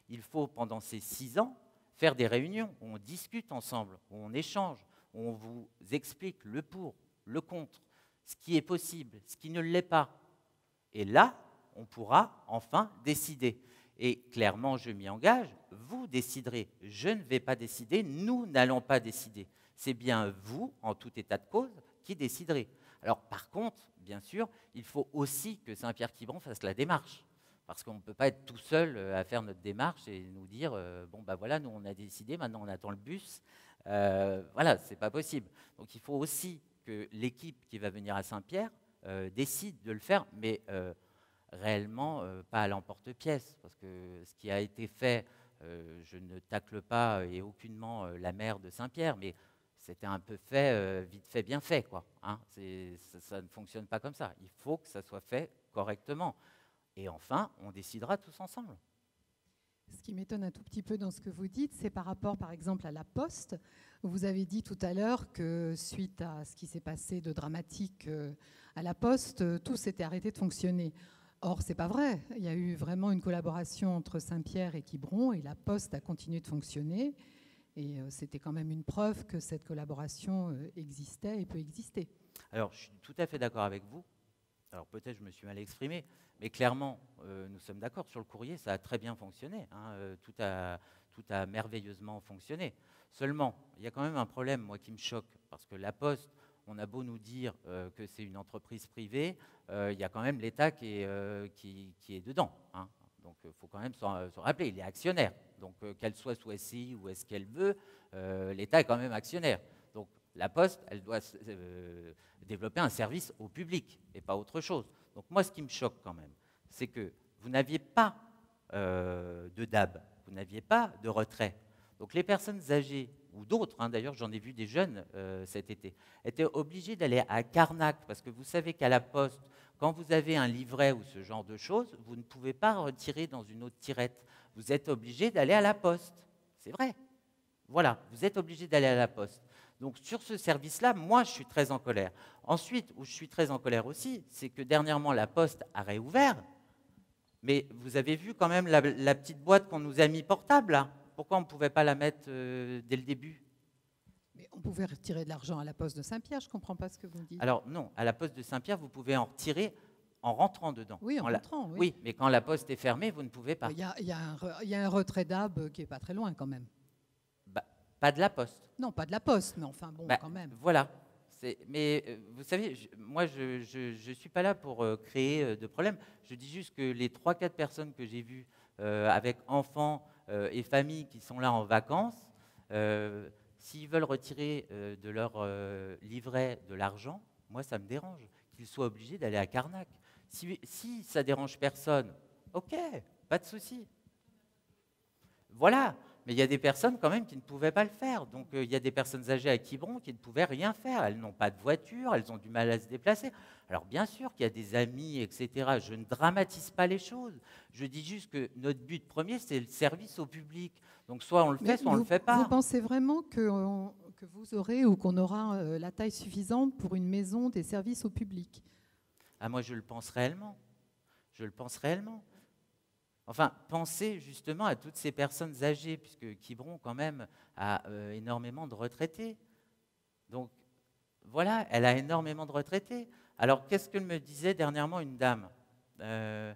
il faut pendant ces 6 ans faire des réunions où on discute ensemble, où on échange, où on vous explique le pour, le contre, ce qui est possible, ce qui ne l'est pas. Et là, on pourra enfin décider. Et clairement, je m'y engage, vous déciderez. Je ne vais pas décider, nous n'allons pas décider. C'est bien vous, en tout état de cause, qui déciderez. Alors, par contre, bien sûr, il faut aussi que Saint-Pierre-Quiberon fasse la démarche. Parce qu'on ne peut pas être tout seul à faire notre démarche et nous dire voilà, nous on a décidé, maintenant on attend le bus. Voilà, ce n'est pas possible. Donc il faut aussi que l'équipe qui va venir à Saint-Pierre décide de le faire, mais réellement pas à l'emporte-pièce. Parce que ce qui a été fait, je ne tacle pas et aucunement la maire de Saint-Pierre, mais c'était un peu fait, vite fait, bien fait, quoi. Hein, ça ne fonctionne pas comme ça. Il faut que ça soit fait correctement. Et enfin, on décidera tous ensemble. Ce qui m'étonne un tout petit peu dans ce que vous dites, c'est par rapport, par exemple, à la Poste. Vous avez dit tout à l'heure que suite à ce qui s'est passé de dramatique à la Poste, tout s'était arrêté de fonctionner. Or, ce n'est pas vrai. Il y a eu vraiment une collaboration entre Saint-Pierre et Quiberon et la Poste a continué de fonctionner. Et c'était quand même une preuve que cette collaboration existait et peut exister. Alors, je suis tout à fait d'accord avec vous. Alors, peut-être je me suis mal exprimé, mais clairement, nous sommes d'accord sur le courrier, ça a très bien fonctionné. Hein, tout a merveilleusement fonctionné. Seulement, il y a quand même un problème, moi, qui me choque, parce que la Poste, on a beau nous dire que c'est une entreprise privée, il y a quand même l'État qui est dedans. Hein. Donc, il faut quand même se rappeler, il est actionnaire. Donc, qu'elle soit sous SCI ou est-ce qu'elle veut, l'État est quand même actionnaire. Donc, la Poste, elle doit développer un service au public et pas autre chose. Donc, moi, ce qui me choque quand même, c'est que vous n'aviez pas de DAB, vous n'aviez pas de retrait. Donc, les personnes âgées, ou d'autres, hein, d'ailleurs, j'en ai vu des jeunes cet été, étaient obligées d'aller à Carnac, parce que vous savez qu'à la Poste, quand vous avez un livret ou ce genre de choses, vous ne pouvez pas retirer dans une autre tirette. Vous êtes obligé d'aller à la Poste. C'est vrai. Voilà, vous êtes obligé d'aller à la Poste. Donc sur ce service-là, moi, je suis très en colère. Ensuite, où je suis très en colère aussi, c'est que dernièrement, la Poste a réouvert. Mais vous avez vu quand même la petite boîte qu'on nous a mis portable, là. Pourquoi on ne pouvait pas la mettre dès le début? Mais on pouvait retirer de l'argent à la Poste de Saint-Pierre, je ne comprends pas ce que vous dites. Alors non, à la Poste de Saint-Pierre, vous pouvez en retirer en rentrant dedans. Oui, en rentrant, oui. Oui, mais quand la Poste est fermée, vous ne pouvez pas. Il y a un retrait d'AB qui n'est pas très loin quand même. Pas de la Poste. Non, pas de la Poste, mais enfin bon, quand même. Voilà. Mais vous savez, moi, je ne suis pas là pour créer de problèmes. Je dis juste que les 3-4 personnes que j'ai vues avec enfants et familles qui sont là en vacances, s'ils veulent retirer de leur livret de l'argent, moi, ça me dérange qu'ils soient obligés d'aller à Carnac. Si ça dérange personne, ok, pas de souci. Voilà. Mais il y a des personnes quand même qui ne pouvaient pas le faire. Donc il y a des personnes âgées à Quiberon qui ne pouvaient rien faire. Elles n'ont pas de voiture, elles ont du mal à se déplacer. Alors bien sûr qu'il y a des amis, etc. Je ne dramatise pas les choses. Je dis juste que notre but premier, c'est le service au public. Donc soit on le fait, soit on ne le fait pas. Vous pensez vraiment que que vous aurez ou qu'on aura la taille suffisante pour une maison des services au public? Ah, moi, je le pense réellement. Je le pense réellement. Enfin, pensez justement à toutes ces personnes âgées, puisque Quiberon, quand même, a énormément de retraités. Donc, voilà, elle a énormément de retraités. Alors, qu'est-ce que me disait dernièrement une dame? Le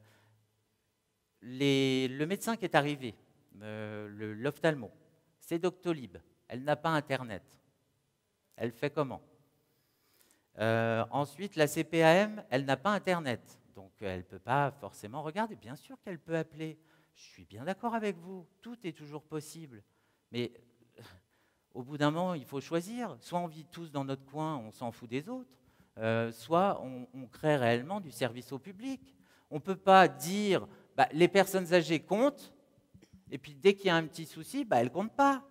médecin qui est arrivé, l'ophtalmo, c'est Doctolib. Elle n'a pas Internet. Elle fait comment? Ensuite, la CPAM, elle n'a pas Internet. Donc, elle ne peut pas forcément regarder. Bien sûr qu'elle peut appeler. Je suis bien d'accord avec vous. Tout est toujours possible. Mais au bout d'un moment, il faut choisir. Soit on vit tous dans notre coin, on s'en fout des autres. Soit on crée réellement du service au public. On ne peut pas dire bah, les personnes âgées comptent, et puis dès qu'il y a un petit souci, bah, elles ne comptent pas.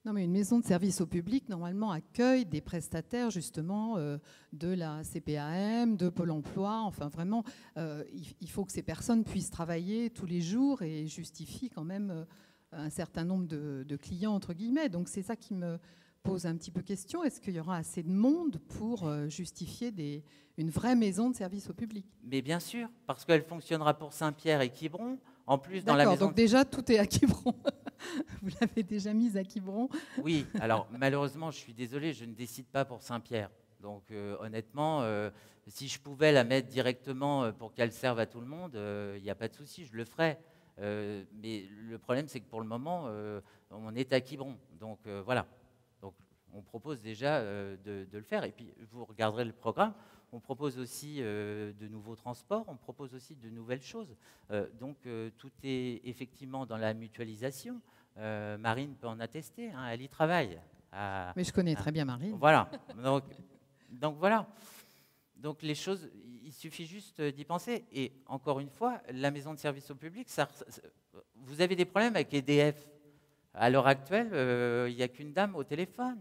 Non, mais une maison de service au public, normalement, accueille des prestataires, justement, de la CPAM, de Pôle emploi. Enfin, vraiment, il faut que ces personnes puissent travailler tous les jours et justifient quand même un certain nombre de clients, entre guillemets. Donc, c'est ça qui me pose un petit peu question. Est-ce qu'il y aura assez de monde pour justifier une vraie maison de service au public? Mais bien sûr, parce qu'elle fonctionnera pour Saint-Pierre et Quiberon. En plus, dans la D'accord, maison donc déjà, tout est à Quiberon. Vous l'avez déjà mise à Quiberon. Oui, alors malheureusement, je suis désolé, je ne décide pas pour Saint-Pierre. Donc honnêtement, si je pouvais la mettre directement pour qu'elle serve à tout le monde, il n'y a pas de souci, je le ferais. Mais le problème, c'est que pour le moment, on est à Quiberon. Donc voilà. Donc on propose déjà de le faire. Et puis vous regarderez le programme. On propose aussi de nouveaux transports, on propose aussi de nouvelles choses. Donc tout est effectivement dans la mutualisation. Marine peut en attester, hein, elle y travaille. Mais je connais très bien Marine. Voilà. Donc voilà. Donc les choses, il suffit juste d'y penser. Et encore une fois, la maison de service au public, vous avez des problèmes avec EDF. À l'heure actuelle, il n'y a qu'une dame au téléphone.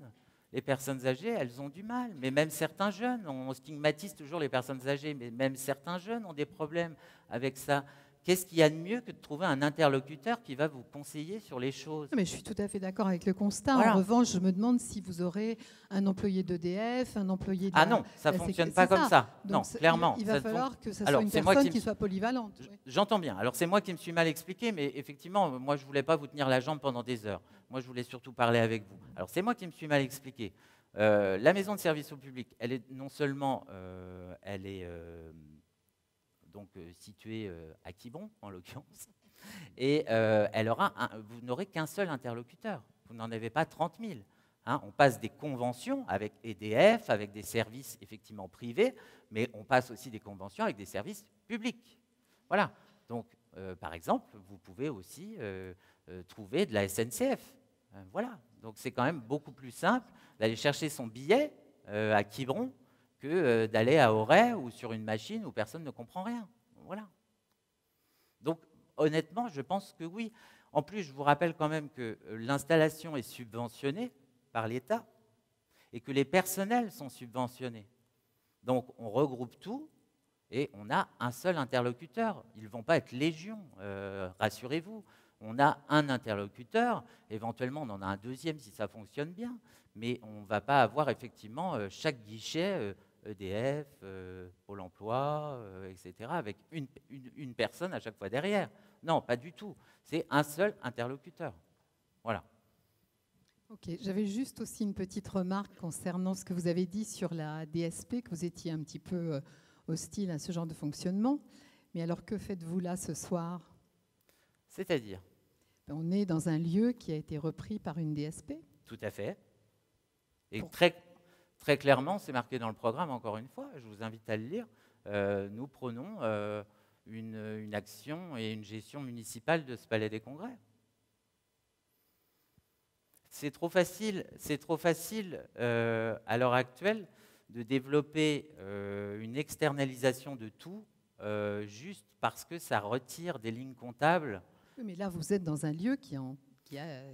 Les personnes âgées, elles ont du mal. Mais même certains jeunes, on stigmatise toujours les personnes âgées, mais même certains jeunes ont des problèmes avec ça. Qu'est-ce qu'il y a de mieux que de trouver un interlocuteur qui va vous conseiller sur les choses? Mais je suis tout à fait d'accord avec le constat. Voilà. En revanche, je me demande si vous aurez un employé d'EDF, un employé de Ah non, ça ne fonctionne pas comme ça. Non, clairement. Il va falloir que ça Alors, soit une personne qui soit polyvalente. Oui. J'entends bien. Alors, c'est moi qui me suis mal expliqué, mais effectivement, moi, je ne voulais pas vous tenir la jambe pendant des heures. Moi, je voulais surtout parler avec vous. Alors, c'est moi qui me suis mal expliqué. La maison de service au public, elle est non seulement donc située à Quiberon, en l'occurrence, et vous n'aurez qu'un seul interlocuteur. Vous n'en avez pas 30 000. Hein, on passe des conventions avec EDF, avec des services effectivement privés, mais on passe aussi des conventions avec des services publics. Voilà. Donc, par exemple, vous pouvez aussi trouver de la SNCF. Voilà. Donc, c'est quand même beaucoup plus simple d'aller chercher son billet à Quiberon que d'aller à Auray ou sur une machine où personne ne comprend rien. Voilà. Donc, honnêtement, je pense que oui. En plus, je vous rappelle quand même que l'installation est subventionnée par l'État et que les personnels sont subventionnés. Donc, on regroupe tout et on a un seul interlocuteur. Ils ne vont pas être légion, rassurez-vous. On a un interlocuteur, éventuellement on en a un deuxième si ça fonctionne bien, mais on ne va pas avoir effectivement chaque guichet EDF, Pôle emploi, etc., avec une personne à chaque fois derrière. Non, pas du tout. C'est un seul interlocuteur. Voilà. Ok, j'avais juste aussi une petite remarque concernant ce que vous avez dit sur la DSP, que vous étiez un petit peu hostile à ce genre de fonctionnement. Mais alors, que faites-vous là ce soir? C'est-à-dire? On est dans un lieu qui a été repris par une DSP. Tout à fait. Et très clairement, c'est marqué dans le programme, encore une fois, je vous invite à le lire, nous prenons une action et une gestion municipale de ce palais des congrès. C'est trop facile à l'heure actuelle de développer une externalisation de tout juste parce que ça retire des lignes comptables. Mais là, vous êtes dans un lieu qui a...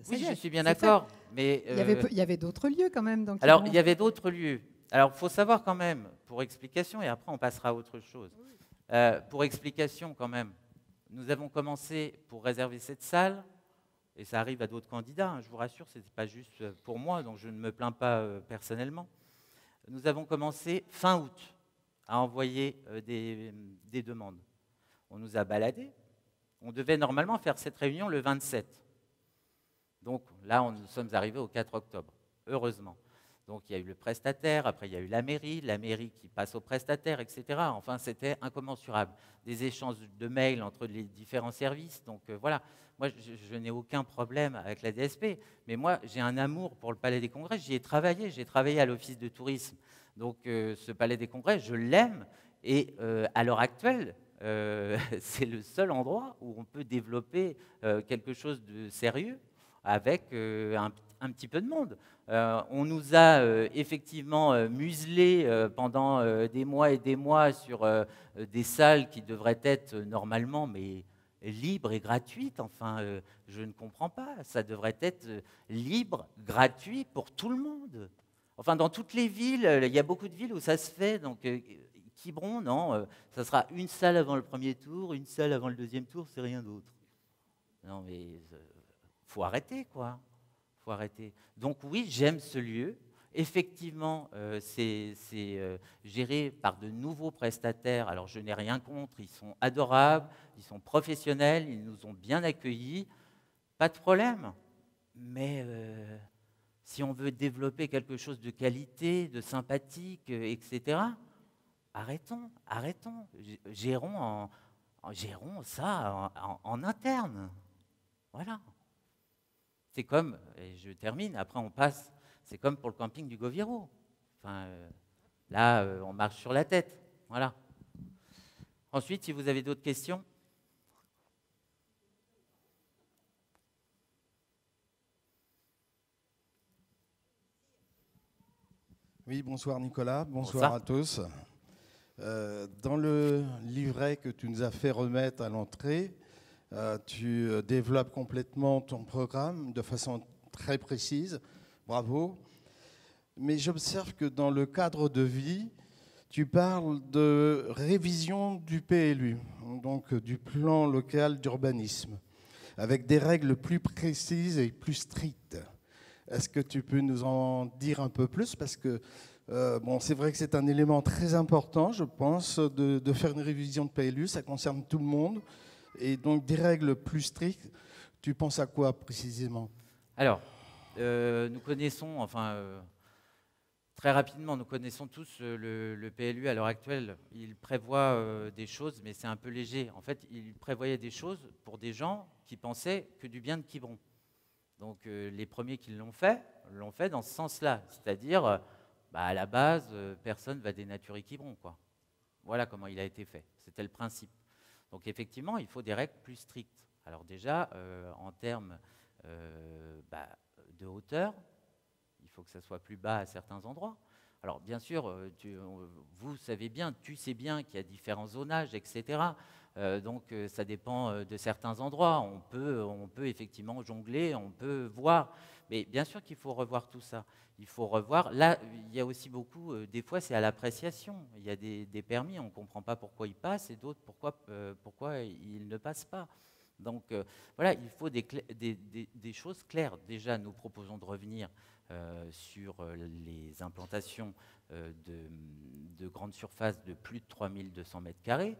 Oui, je suis bien d'accord. Mais il y avait d'autres lieux quand même. Donc alors, il y avait d'autres lieux. Alors, il faut savoir quand même, pour explication, et après on passera à autre chose. Pour explication quand même, nous avons commencé pour réserver cette salle Et ça arrive à d'autres candidats, hein, je vous rassure, ce n'est pas juste pour moi, donc je ne me plains pas personnellement. Nous avons commencé fin août à envoyer des demandes. On nous a baladés. On devait normalement faire cette réunion le 27. Donc là, nous sommes arrivés au 4 octobre, heureusement. Donc il y a eu le prestataire, après il y a eu la mairie qui passe au prestataire, etc. Enfin, c'était incommensurable. Des échanges de mails entre les différents services. Donc voilà, moi je n'ai aucun problème avec la DSP, mais moi j'ai un amour pour le Palais des Congrès. J'y ai travaillé, j'ai travaillé à l'Office de tourisme. Donc ce Palais des Congrès, je l'aime. Et à l'heure actuelle, c'est le seul endroit où on peut développer quelque chose de sérieux avec un petit peu de monde. On nous a effectivement muselés pendant des mois et des mois sur des salles qui devraient être normalement mais libres et gratuites. Enfin, je ne comprends pas. Ça devrait être libre, gratuit pour tout le monde. Enfin, dans toutes les villes, il y a beaucoup de villes où ça se fait. Donc, Quiberon, non, ça sera une salle avant le premier tour, une salle avant le deuxième tour, c'est rien d'autre. Non, mais faut arrêter, quoi. Faut arrêter. Donc oui, j'aime ce lieu. Effectivement, c'est géré par de nouveaux prestataires. Alors je n'ai rien contre, ils sont adorables, ils sont professionnels, ils nous ont bien accueillis. Pas de problème. Mais si on veut développer quelque chose de qualité, de sympathique, etc., arrêtons. Gérons ça en interne. Voilà. C'est comme, et je termine, après on passe, c'est comme pour le camping du Goviro. Enfin, là, on marche sur la tête. Voilà. Ensuite, si vous avez d'autres questions. Oui, bonsoir Nicolas, bonsoir à tous. Dans le livret que tu nous as fait remettre à l'entrée, tu développes complètement ton programme de façon très précise. Bravo. Mais j'observe que dans le cadre de vie, tu parles de révision du PLU, donc du plan local d'urbanisme, avec des règles plus précises et plus strictes. Est-ce que tu peux nous en dire un peu plus? Parce que bon, c'est vrai que c'est un élément très important, je pense, de faire une révision de PLU. Ça concerne tout le monde. Et donc, des règles plus strictes, tu penses à quoi précisément? Alors, nous connaissons, très rapidement, nous connaissons tous le PLU à l'heure actuelle. Il prévoit des choses, mais c'est un peu léger. En fait, il prévoyait des choses pour des gens qui pensaient que du bien de Quiberon. Donc, les premiers qui l'ont fait dans ce sens-là. C'est-à-dire, à la base, personne ne va dénaturer Quiberon, quoi. Voilà comment il a été fait. C'était le principe. Donc effectivement, il faut des règles plus strictes. Alors déjà, en termes de hauteur, il faut que ça soit plus bas à certains endroits. Alors bien sûr, vous savez bien, tu sais bien qu'il y a différents zonages, etc. Donc ça dépend de certains endroits. On peut effectivement jongler, on peut voir. Mais bien sûr qu'il faut revoir tout ça. Il faut revoir. Là, il y a aussi beaucoup, des fois, c'est à l'appréciation. Il y a des permis, on ne comprend pas pourquoi ils passent et d'autres pourquoi ils ne passent pas. Donc voilà, il faut des choses claires. Déjà, nous proposons de revenir sur les implantations de grandes surfaces de plus de 3200 mètres carrés.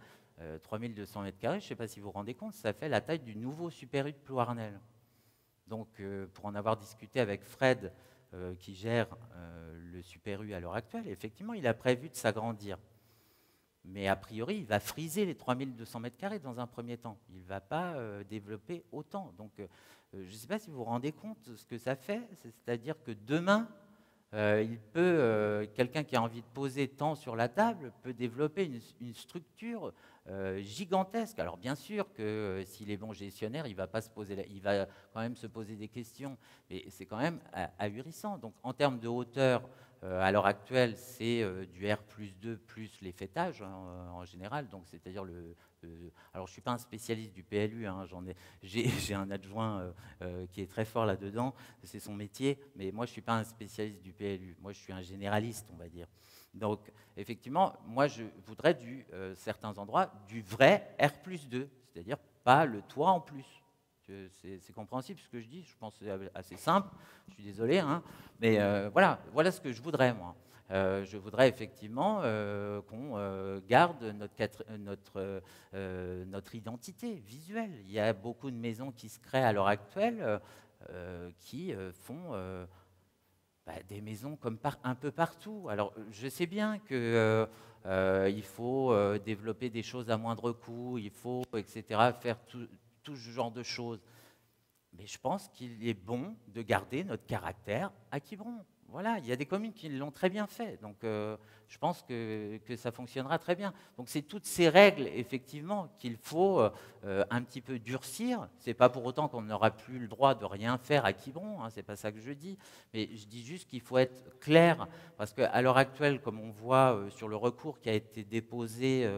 3200 mètres carrés, je ne sais pas si vous vous rendez compte, ça fait la taille du nouveau Super U de Plouarnel. Donc, pour en avoir discuté avec Fred, qui gère le Super U à l'heure actuelle, effectivement, il a prévu de s'agrandir. Mais a priori, il va friser les 3200 mètres carrés dans un premier temps. Il ne va pas développer autant. Donc, je ne sais pas si vous vous rendez compte de ce que ça fait. C'est-à-dire que demain, quelqu'un qui a envie de poser tant sur la table peut développer une structure gigantesque. Alors bien sûr que s'il est bon gestionnaire, il va quand même se poser des questions, mais c'est quand même ahurissant. Donc en termes de hauteur, à l'heure actuelle, c'est du R+2 plus les faîtages en général. Donc c'est-à-dire alors je suis pas un spécialiste du PLU, hein, j'ai un adjoint qui est très fort là-dedans, c'est son métier, mais moi je suis pas un spécialiste du PLU. Moi je suis un généraliste, on va dire. Donc, effectivement, moi, je voudrais, certains endroits, du vrai R+2, c'est-à-dire pas le toit en plus. C'est compréhensible ce que je dis, je pense que c'est assez simple, je suis désolé, hein, mais voilà ce que je voudrais, moi. Je voudrais effectivement qu'on garde notre identité visuelle. Il y a beaucoup de maisons qui se créent à l'heure actuelle qui font des maisons comme un peu partout. Alors, je sais bien que il faut développer des choses à moindre coût, il faut, etc., faire tout ce genre de choses. Mais je pense qu'il est bon de garder notre caractère à Quiberon. Voilà, il y a des communes qui l'ont très bien fait, donc je pense que ça fonctionnera très bien. Donc c'est toutes ces règles, effectivement, qu'il faut un petit peu durcir. Ce n'est pas pour autant qu'on n'aura plus le droit de rien faire à Quiberon, hein, ce n'est pas ça que je dis, mais je dis juste qu'il faut être clair, parce qu'à l'heure actuelle, comme on voit sur le recours qui a été déposé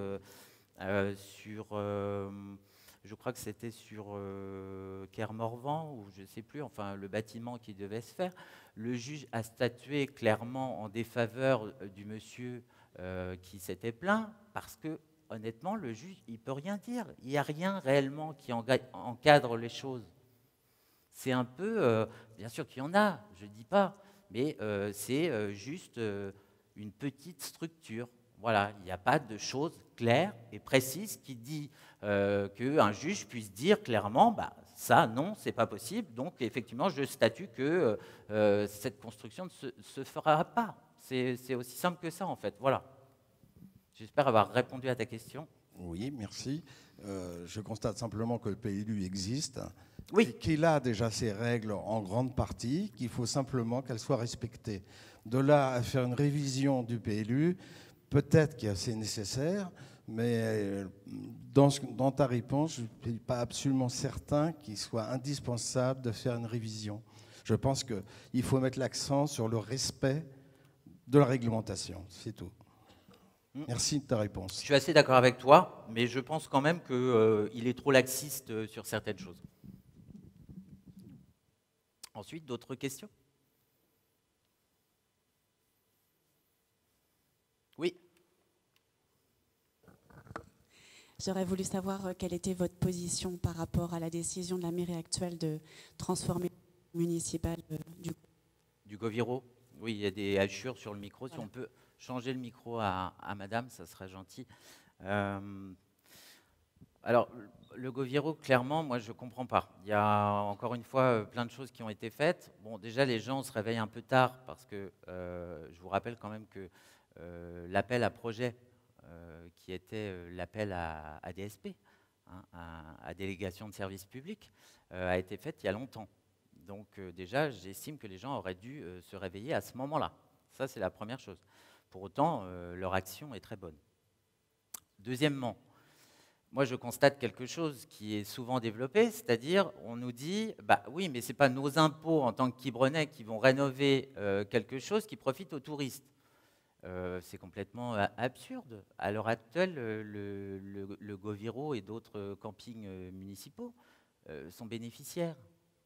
sur... je crois que c'était sur Kermorvan, ou je ne sais plus, enfin le bâtiment qui devait se faire. Le juge a statué clairement en défaveur du monsieur qui s'était plaint, parce que, honnêtement, le juge, il ne peut rien dire. Il n'y a rien réellement qui encadre les choses. C'est un peu, bien sûr qu'il y en a, je ne dis pas, mais c'est juste une petite structure. Voilà, il n'y a pas de choses claires et précises qui dit qu'un juge puisse dire clairement, ça, non, c'est pas possible. Donc, effectivement, je statue que cette construction ne se fera pas. C'est aussi simple que ça, en fait. Voilà. J'espère avoir répondu à ta question. Oui, merci. Je constate simplement que le PLU existe, oui, qu'il a déjà ses règles en grande partie, qu'il faut simplement qu'elles soient respectées. De là à faire une révision du PLU, peut-être que c'est nécessaire, mais dans ta réponse, je ne suis pas absolument certain qu'il soit indispensable de faire une révision. Je pense qu'il faut mettre l'accent sur le respect de la réglementation, c'est tout. Merci de ta réponse. Je suis assez d'accord avec toi, mais je pense quand même qu'il est trop laxiste sur certaines choses. Ensuite, d'autres questions ? Oui. J'aurais voulu savoir quelle était votre position par rapport à la décision de la mairie actuelle de transformer le municipal du Goviro. Oui, il y a des hachures sur le micro. Voilà. Si on peut changer le micro à madame, ça serait gentil. Alors, le Goviro, clairement, moi, je ne comprends pas. Il y a encore une fois plein de choses qui ont été faites. Bon, déjà, les gens se réveillent un peu tard parce que je vous rappelle quand même que l'appel à projet, qui était l'appel à DSP, hein, à délégation de services publics, a été fait il y a longtemps. Donc déjà, j'estime que les gens auraient dû se réveiller à ce moment-là. Ça, c'est la première chose. Pour autant, leur action est très bonne. Deuxièmement, moi, je constate quelque chose qui est souvent développé, c'est-à-dire, on nous dit, oui, mais ce n'est pas nos impôts en tant que Quibronnais qui vont rénover quelque chose qui profite aux touristes. C'est complètement absurde. À l'heure actuelle, le Goviro et d'autres campings municipaux sont bénéficiaires.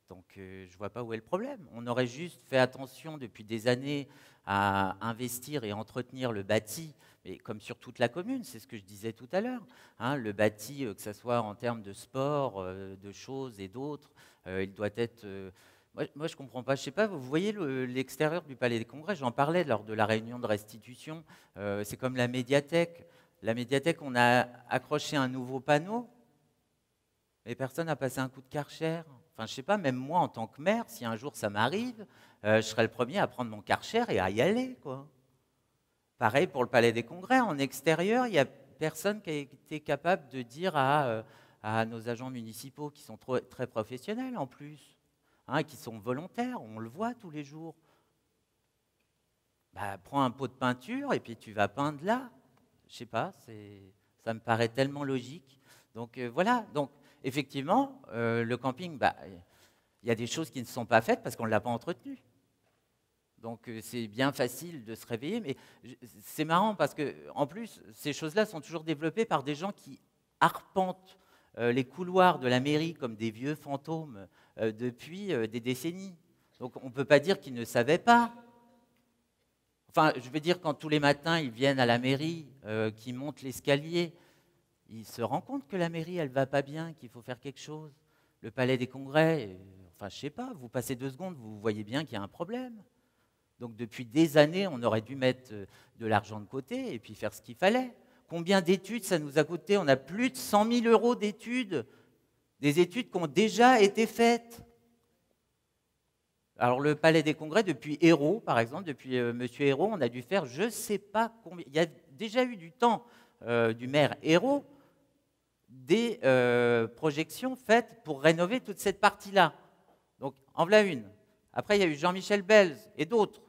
Donc, je ne vois pas où est le problème. On aurait juste fait attention depuis des années à investir et entretenir le bâti, mais comme sur toute la commune, c'est ce que je disais tout à l'heure. Hein, le bâti, que ce soit en termes de sport, de choses et d'autres, il doit être... Moi, je ne comprends pas. Je ne sais pas, vous voyez l'extérieur du Palais des Congrès, j'en parlais lors de la réunion de restitution. C'est comme la médiathèque. La médiathèque, on a accroché un nouveau panneau, mais personne n'a passé un coup de Karcher. Enfin, je ne sais pas, même moi, en tant que maire, si un jour ça m'arrive, je serai le premier à prendre mon Karcher et à y aller, quoi. Pareil pour le Palais des Congrès. En extérieur, il n'y a personne qui a été capable de dire à nos agents municipaux, qui sont très professionnels en plus, hein, qui sont volontaires, on le voit tous les jours. Prends un pot de peinture et puis tu vas peindre là. Je ne sais pas, ça me paraît tellement logique. Donc voilà, donc effectivement, le camping, il y a des choses qui ne sont pas faites parce qu'on ne l'a pas entretenu. Donc c'est bien facile de se réveiller, mais c'est marrant parce que en plus, ces choses-là sont toujours développées par des gens qui arpentent les couloirs de la mairie comme des vieux fantômes depuis des décennies. Donc on ne peut pas dire qu'ils ne savaient pas. Enfin, je veux dire, quand tous les matins ils viennent à la mairie, qu'ils montent l'escalier, ils se rendent compte que la mairie, elle ne va pas bien, qu'il faut faire quelque chose. Le Palais des Congrès, enfin, je ne sais pas, vous passez 2 secondes, vous voyez bien qu'il y a un problème. Donc, depuis des années, on aurait dû mettre de l'argent de côté et puis faire ce qu'il fallait. Combien d'études ça nous a coûté? On a plus de 100 000 € d'études, des études qui ont déjà été faites. Alors, le Palais des Congrès, depuis Hérault, par exemple, depuis M. Hérault, on a dû faire je ne sais pas combien. Il y a déjà eu du temps du maire Hérault des projections faites pour rénover toute cette partie-là. Donc, en voilà une. Après, il y a eu Jean-Michel Belz et d'autres.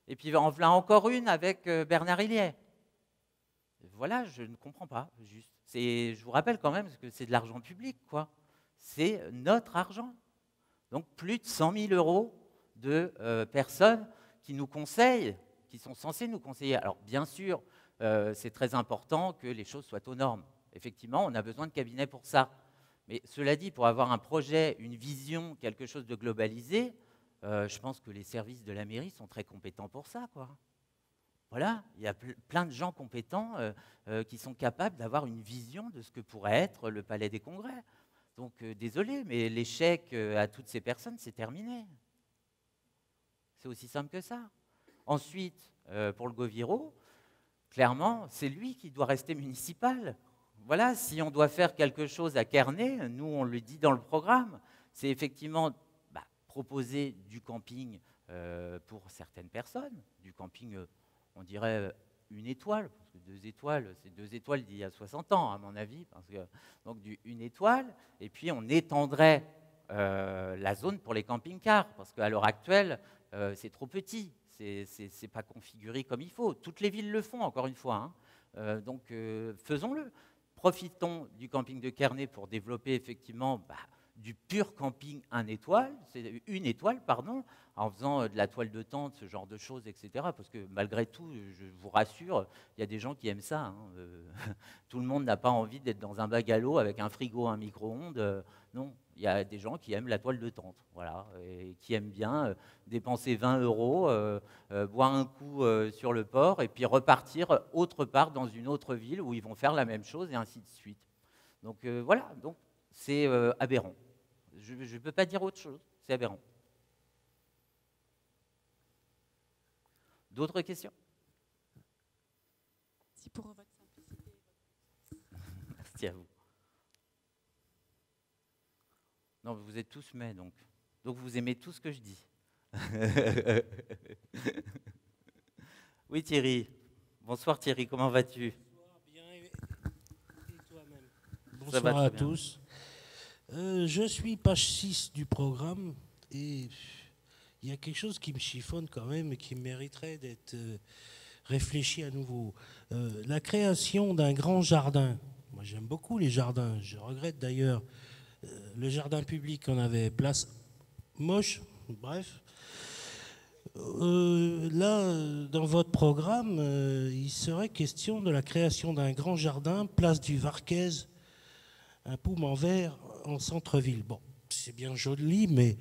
Et puis, en voilà encore une avec Bernard Hillier. Voilà, je ne comprends pas, juste. Je vous rappelle quand même que c'est de l'argent public, quoi. C'est notre argent. Donc, plus de 100 000 € de personnes qui nous conseillent, qui sont censées nous conseiller. Alors, bien sûr, c'est très important que les choses soient aux normes. Effectivement, on a besoin de cabinets pour ça. Mais cela dit, pour avoir un projet, une vision, quelque chose de globalisé, je pense que les services de la mairie sont très compétents pour ça, quoi. Voilà, il y a plein de gens compétents qui sont capables d'avoir une vision de ce que pourrait être le Palais des Congrès. Donc, désolé, mais l'échec à toutes ces personnes, c'est terminé. C'est aussi simple que ça. Ensuite, pour le Goviro, clairement, c'est lui qui doit rester municipal. Voilà, si on doit faire quelque chose à Kerney, nous, on le dit dans le programme, c'est effectivement proposer du camping pour certaines personnes, du camping, on dirait 1 étoile, parce que 2 étoiles, c'est 2 étoiles d'il y a 60 ans, à mon avis, donc du 1 étoile, et puis on étendrait la zone pour les camping-cars, parce qu'à l'heure actuelle, c'est trop petit, c'est pas configuré comme il faut. Toutes les villes le font, encore une fois, hein. Donc faisons-le. Profitons du camping de Kerney pour développer effectivement du pur camping 1 étoile, c'est 1 étoile, pardon, en faisant de la toile de tente, ce genre de choses, etc. Parce que malgré tout, je vous rassure, il y a des gens qui aiment ça, hein. Tout le monde n'a pas envie d'être dans un bungalow avec un frigo, un micro-ondes. Non, il y a des gens qui aiment la toile de tente, voilà, et qui aiment bien dépenser 20 €, boire un coup sur le port, et puis repartir autre part dans une autre ville où ils vont faire la même chose, et ainsi de suite. Donc voilà, donc c'est aberrant. Je ne peux pas dire autre chose, c'est aberrant. D'autres questions? Merci pour votre simplicité. Merci à vous. Non, vous êtes tous mais, donc vous aimez tout ce que je dis. Oui, Thierry. Bonsoir Thierry, comment vas-tu? Bonsoir, bien, et toi-même? Bonsoir à tous. Je suis page 6 du programme et il y a quelque chose qui me chiffonne quand même et qui mériterait d'être réfléchi à nouveau. La création d'un grand jardin. Moi j'aime beaucoup les jardins. Je regrette d'ailleurs le jardin public qu'on avait, place moche, bref. Là, dans votre programme, il serait question de la création d'un grand jardin, place du Varquez, un poum en verre en centre-ville. Bon, c'est bien joli, mais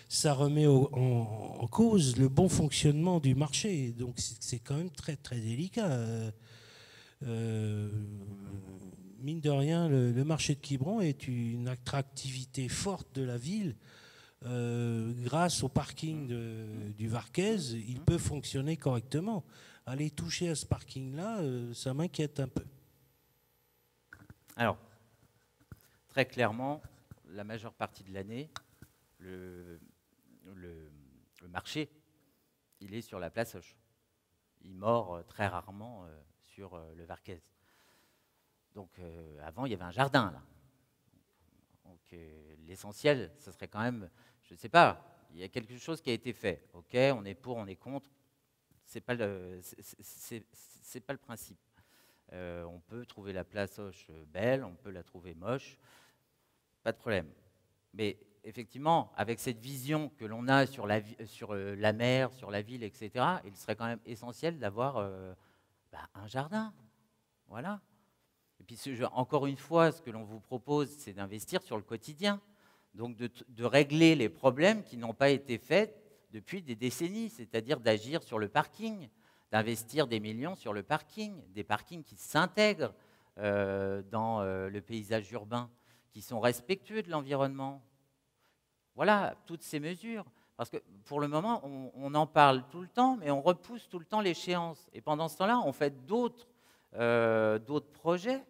ça remet en cause le bon fonctionnement du marché. Donc c'est quand même très très délicat. Mine de rien, le marché de Quiberon est une attractivité forte de la ville. Grâce au parking du Varquez, il peut fonctionner correctement. Aller toucher à ce parking-là, ça m'inquiète un peu. Alors, très clairement, la majeure partie de l'année, le marché, il est sur la place Hoche. Il mord très rarement sur le Varquez. Donc, avant, il y avait un jardin, là. Donc, l'essentiel, ce serait quand même, je ne sais pas, il y a quelque chose qui a été fait. OK, on est pour, on est contre. C'est pas le principe. On peut trouver la place Hoche belle, on peut la trouver moche, pas de problème. Mais effectivement, avec cette vision que l'on a sur la mer, sur la ville, etc., il serait quand même essentiel d'avoir un jardin. Voilà. Et puis, encore une fois, ce que l'on vous propose, c'est d'investir sur le quotidien. Donc, de régler les problèmes qui n'ont pas été faits depuis des décennies, c'est-à-dire d'agir sur le parking, d'investir des millions sur le parking, des parkings qui s'intègrent dans le paysage urbain, qui sont respectueux de l'environnement, voilà, toutes ces mesures. Parce que pour le moment, on en parle tout le temps, mais on repousse tout le temps l'échéance. Et pendant ce temps-là, on fait d'autres projets.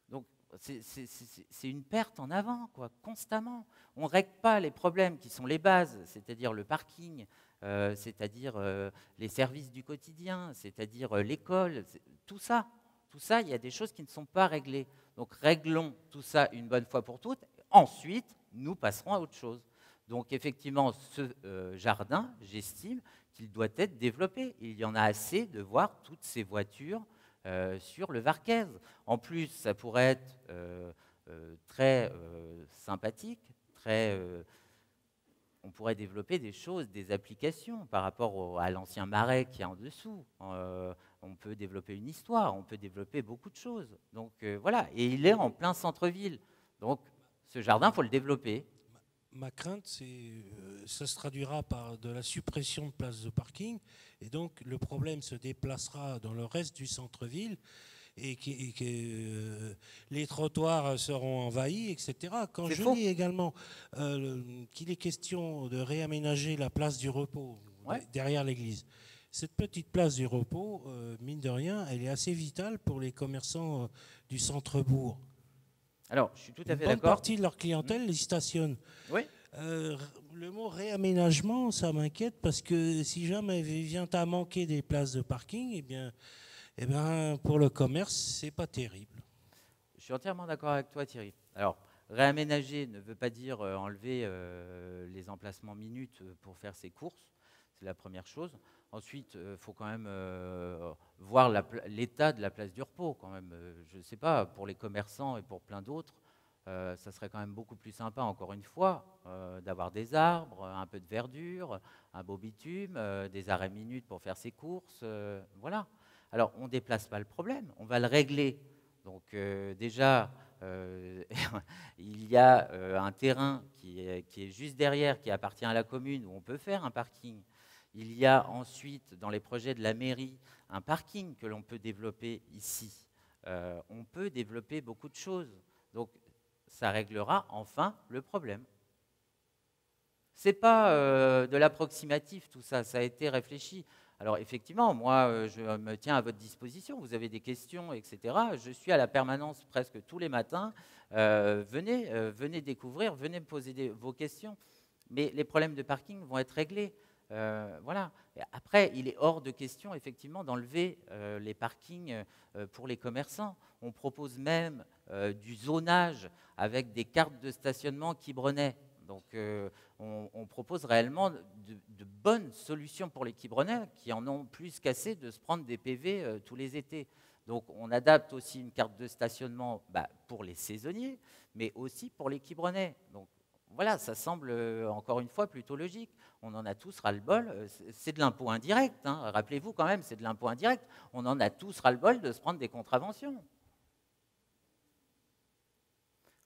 Donc, c'est une perte en avant, quoi, constamment. On ne règle pas les problèmes qui sont les bases, c'est-à-dire le parking, c'est-à-dire les services du quotidien, c'est-à-dire l'école, tout ça. Tout ça, il y a des choses qui ne sont pas réglées. Donc, réglons tout ça une bonne fois pour toutes. Ensuite, nous passerons à autre chose. Donc, effectivement, ce jardin, j'estime qu'il doit être développé. Il y en a assez de voir toutes ces voitures sur le Varquez. En plus, ça pourrait être très sympathique, on pourrait développer des choses, des applications par rapport à l'ancien marais qui est en dessous. On peut développer une histoire, on peut développer beaucoup de choses. Donc voilà, et il est en plein centre-ville. Donc ce jardin, il faut le développer. Ma crainte, ça se traduira par de la suppression de places de parking, et donc le problème se déplacera dans le reste du centre-ville, et que les trottoirs seront envahis, etc. Quand je lis également qu'il est question de réaménager la place du repos derrière l'église, cette petite place du repos, mine de rien, elle est assez vitale pour les commerçants du centre-bourg. Alors, je suis tout à fait d'accord. Une bonne partie de leur clientèle les stationne. Oui. Le mot réaménagement, ça m'inquiète parce que si jamais il vient à manquer des places de parking, eh bien, pour le commerce, c'est pas terrible. Je suis entièrement d'accord avec toi, Thierry. Alors, réaménager ne veut pas dire enlever les emplacements minutes pour faire ses courses. C'est la première chose. Ensuite, il faut quand même voir l'état de la place du repos. Quand même. Je ne sais pas, pour les commerçants et pour plein d'autres, ça serait quand même beaucoup plus sympa, encore une fois, d'avoir des arbres, un peu de verdure, un beau bitume, des arrêts minutes pour faire ses courses. Voilà. Alors, on ne déplace pas le problème, on va le régler. Donc déjà, il y a un terrain qui est juste derrière, qui appartient à la commune, où on peut faire un parking. Il y a ensuite, dans les projets de la mairie, un parking que l'on peut développer ici. On peut développer beaucoup de choses. Donc, ça réglera enfin le problème. Ce n'est pas de l'approximatif, tout ça. Ça a été réfléchi. Alors, effectivement, moi, je me tiens à votre disposition. Vous avez des questions, etc. Je suis à la permanence presque tous les matins. Venez découvrir, venez me poser vos questions. Mais les problèmes de parking vont être réglés. Voilà. Et après, il est hors de question, effectivement, d'enlever les parkings pour les commerçants. On propose même du zonage avec des cartes de stationnement Quiberonais. Donc, on propose réellement de bonnes solutions pour les Quiberonais qui en ont plus qu'assez de se prendre des PV tous les étés. Donc, on adapte aussi une carte de stationnement pour les saisonniers, mais aussi pour les Quiberonais. Donc, voilà, ça semble, encore une fois, plutôt logique. On en a tous ras-le-bol. C'est de l'impôt indirect. Hein. Rappelez-vous quand même, c'est de l'impôt indirect. On en a tous ras-le-bol de se prendre des contraventions.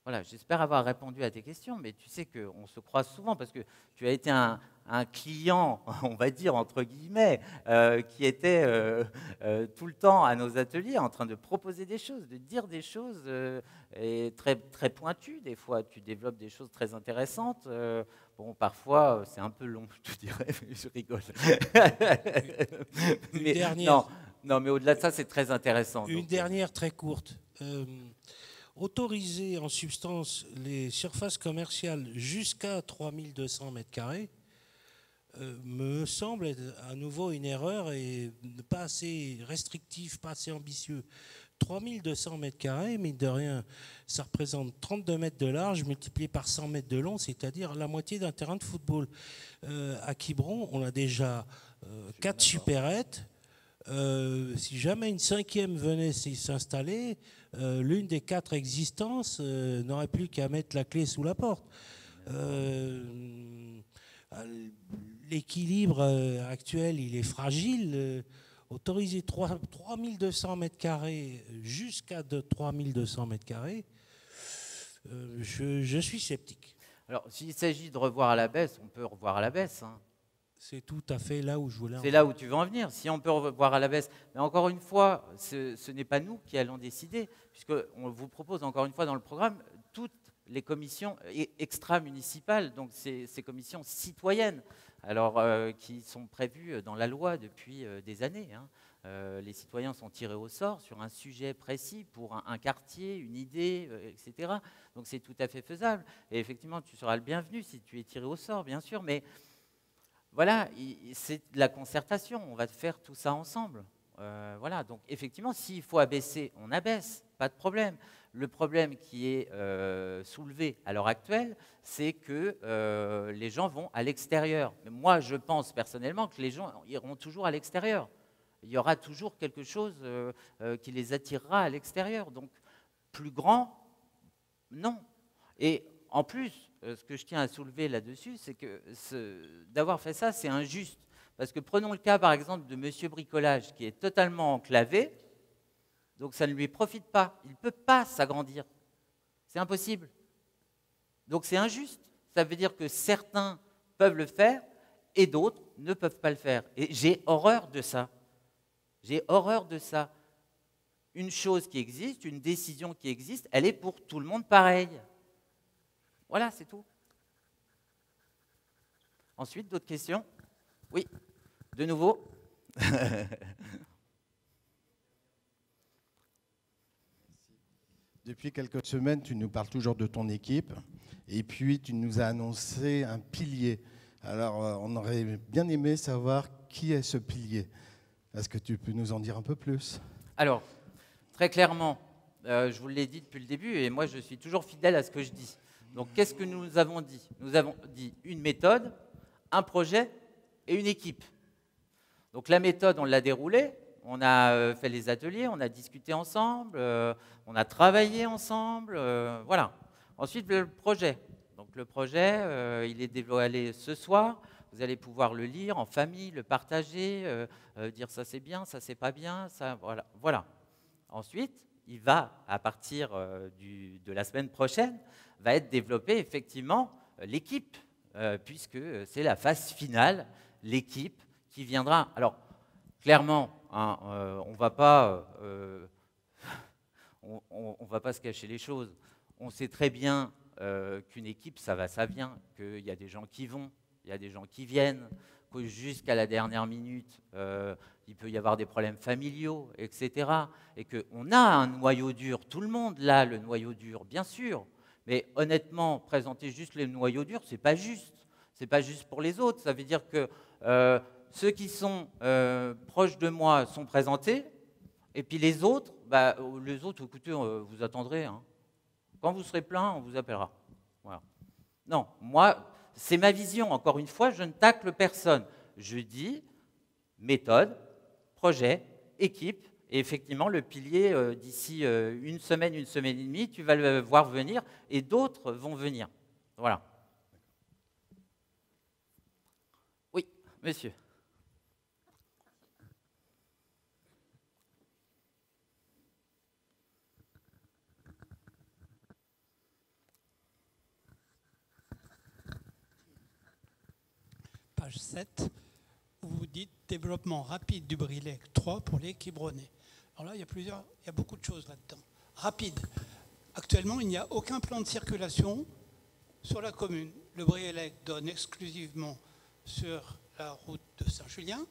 Voilà, j'espère avoir répondu à tes questions, mais tu sais qu'on se croise souvent parce que tu as été un client, on va dire, entre guillemets, qui était tout le temps à nos ateliers en train de proposer des choses, de dire des choses et très, très pointues. Des fois, tu développes des choses très intéressantes. Bon, parfois, c'est un peu long, je te dirais, mais je rigole. Une dernière. Non, mais au-delà de ça, c'est très intéressant. Une dernière très courte. Autoriser en substance les surfaces commerciales jusqu'à 3200 m² me semble être à nouveau une erreur et pas assez restrictif, pas assez ambitieux. 3200 m², mine de rien, ça représente 32 mètres de large multiplié par 100 mètres de long, c'est-à-dire la moitié d'un terrain de football. À Quiberon, on a déjà 4 supérettes. Si jamais une 5e venait s'installer, l'une des 4 existences n'aurait plus qu'à mettre la clé sous la porte. L'équilibre actuel, il est fragile. Autoriser 3200 m² jusqu'à 3200 m², je suis sceptique. Alors, s'il s'agit de revoir à la baisse, on peut revoir à la baisse. Hein. C'est tout à fait là où je voulais en venir. C'est là où tu veux en venir. Si on peut revoir à la baisse. Mais encore une fois, ce n'est pas nous qui allons décider, puisqu'on vous propose encore une fois dans le programme toute les commissions extra-municipales, donc ces commissions citoyennes, alors qui sont prévues dans la loi depuis des années. Hein. Les citoyens sont tirés au sort sur un sujet précis pour un quartier, une idée, etc. Donc c'est tout à fait faisable. Et effectivement, tu seras le bienvenu si tu es tiré au sort, bien sûr, mais voilà, c'est de la concertation. On va faire tout ça ensemble. Voilà, donc effectivement, s'il faut abaisser, on abaisse, pas de problème. Le problème qui est soulevé à l'heure actuelle, c'est que les gens vont à l'extérieur. Moi, je pense personnellement que les gens iront toujours à l'extérieur. Il y aura toujours quelque chose qui les attirera à l'extérieur. Donc, plus grand, non. Et en plus, ce que je tiens à soulever là-dessus, c'est que d'avoir fait ça, c'est injuste. Parce que prenons le cas, par exemple, de Monsieur Bricolage, qui est totalement enclavé, donc ça ne lui profite pas. Il ne peut pas s'agrandir. C'est impossible. Donc c'est injuste. Ça veut dire que certains peuvent le faire et d'autres ne peuvent pas le faire. Et j'ai horreur de ça. J'ai horreur de ça. Une chose qui existe, une décision qui existe, elle est pour tout le monde pareille. Voilà, c'est tout. Ensuite, d'autres questions? Oui, de nouveau. Depuis quelques semaines, tu nous parles toujours de ton équipe et puis tu nous as annoncé un pilier. Alors, on aurait bien aimé savoir qui est ce pilier. Est-ce que tu peux nous en dire un peu plus? Alors, très clairement, je vous l'ai dit depuis le début et moi je suis toujours fidèle à ce que je dis. Donc, qu'est-ce que nous avons dit? Nous avons dit une méthode, un projet et une équipe. Donc, la méthode, on l'a déroulée. On a fait les ateliers, on a discuté ensemble, on a travaillé ensemble, voilà. Ensuite, le projet. Donc le projet, il est dévoilé ce soir. Vous allez pouvoir le lire en famille, le partager, dire ça c'est bien, ça c'est pas bien, ça, voilà. Voilà. Ensuite, il va, à partir de la semaine prochaine, va être développé effectivement l'équipe, puisque c'est la phase finale, l'équipe qui viendra. Alors, clairement, hein, on ne va pas se cacher les choses. On sait très bien qu'une équipe, ça va, ça vient, qu'il y a des gens qui vont, il y a des gens qui viennent, que jusqu'à la dernière minute, il peut y avoir des problèmes familiaux, etc. Et qu'on a un noyau dur, tout le monde là, le noyau dur, bien sûr. Mais honnêtement, présenter juste le noyau dur, ce n'est pas juste. Ce n'est pas juste pour les autres. Ça veut dire que ceux qui sont proches de moi sont présentés, et puis les autres, écoutez, vous attendrez. Hein. Quand vous serez plein, on vous appellera. Voilà. Non, moi, c'est ma vision. Encore une fois, je ne tacle personne. Je dis méthode, projet, équipe, et effectivement, le pilier, d'ici une semaine et demie, tu vas le voir venir, et d'autres vont venir. Voilà. Oui, monsieur. Page 7, où vous dites développement rapide du Brilec 3 pour les Quibronnais. Alors là, il y a beaucoup de choses là-dedans. Rapide. Actuellement, il n'y a aucun plan de circulation sur la commune. Le Brilec donne exclusivement sur la route de Saint-Julien,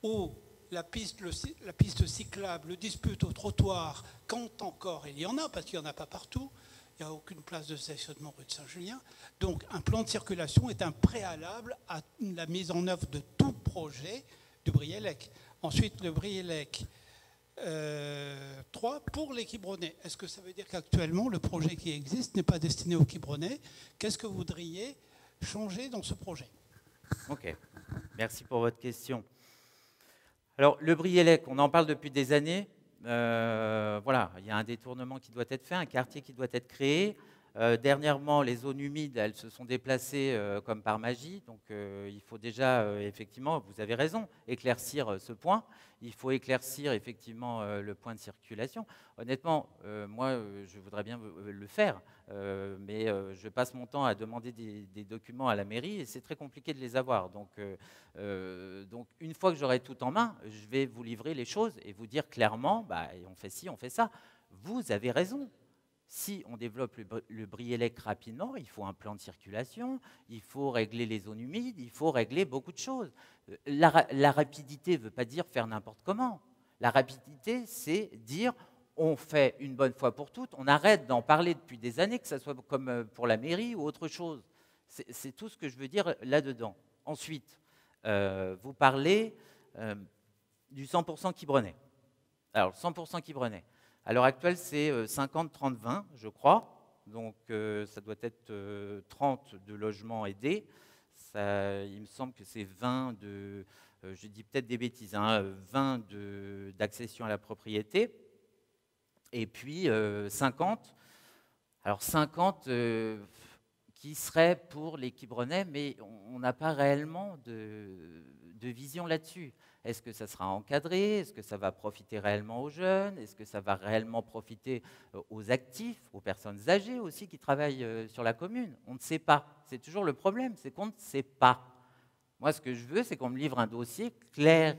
où la piste cyclable dispute au trottoir, quand encore il y en a, parce qu'il n'y en a pas partout. Il n'y a aucune place de stationnement rue de Saint-Julien. Donc, un plan de circulation est un préalable à la mise en œuvre de tout projet du Brielec. Ensuite, le Brielec 3 pour les Quibronnais. Est-ce que ça veut dire qu'actuellement, le projet qui existe n'est pas destiné aux Quibronnais? Qu'est-ce que vous voudriez changer dans ce projet? Ok, merci pour votre question. Alors, le Brielec, on en parle depuis des années. Voilà, il y a un détournement qui doit être fait, un quartier qui doit être créé. Dernièrement, les zones humides, elles se sont déplacées comme par magie. Donc, il faut déjà, effectivement, vous avez raison, éclaircir ce point. Il faut éclaircir, effectivement, le point de circulation. Honnêtement, moi, je voudrais bien le faire, mais je passe mon temps à demander des documents à la mairie et c'est très compliqué de les avoir. Donc, une fois que j'aurai tout en main, je vais vous livrer les choses et vous dire clairement, bah, on fait ci, on fait ça. Vous avez raison. Si on développe le Brielec rapidement, il faut un plan de circulation, il faut régler les zones humides, il faut régler beaucoup de choses. La rapidité ne veut pas dire faire n'importe comment. La rapidité, c'est dire on fait une bonne fois pour toutes, on arrête d'en parler depuis des années, que ce soit comme pour la mairie ou autre chose. C'est tout ce que je veux dire là-dedans. Ensuite, vous parlez du 100% Quiberonais. Alors, 100% Quiberonais. À l'heure actuelle, c'est 50-30-20, je crois. Donc, ça doit être 30 de logements aidés. Ça, il me semble que c'est 20 de, je dis peut-être des bêtises, hein, 20 d'accession à la propriété. Et puis 50. Alors 50 qui seraient pour les Quiberonais, mais on n'a pas réellement de vision là-dessus. Est-ce que ça sera encadré? Est-ce que ça va profiter réellement aux jeunes? Est-ce que ça va réellement profiter aux actifs, aux personnes âgées aussi qui travaillent sur la commune? On ne sait pas. C'est toujours le problème, c'est qu'on ne sait pas. Moi, ce que je veux, c'est qu'on me livre un dossier clair.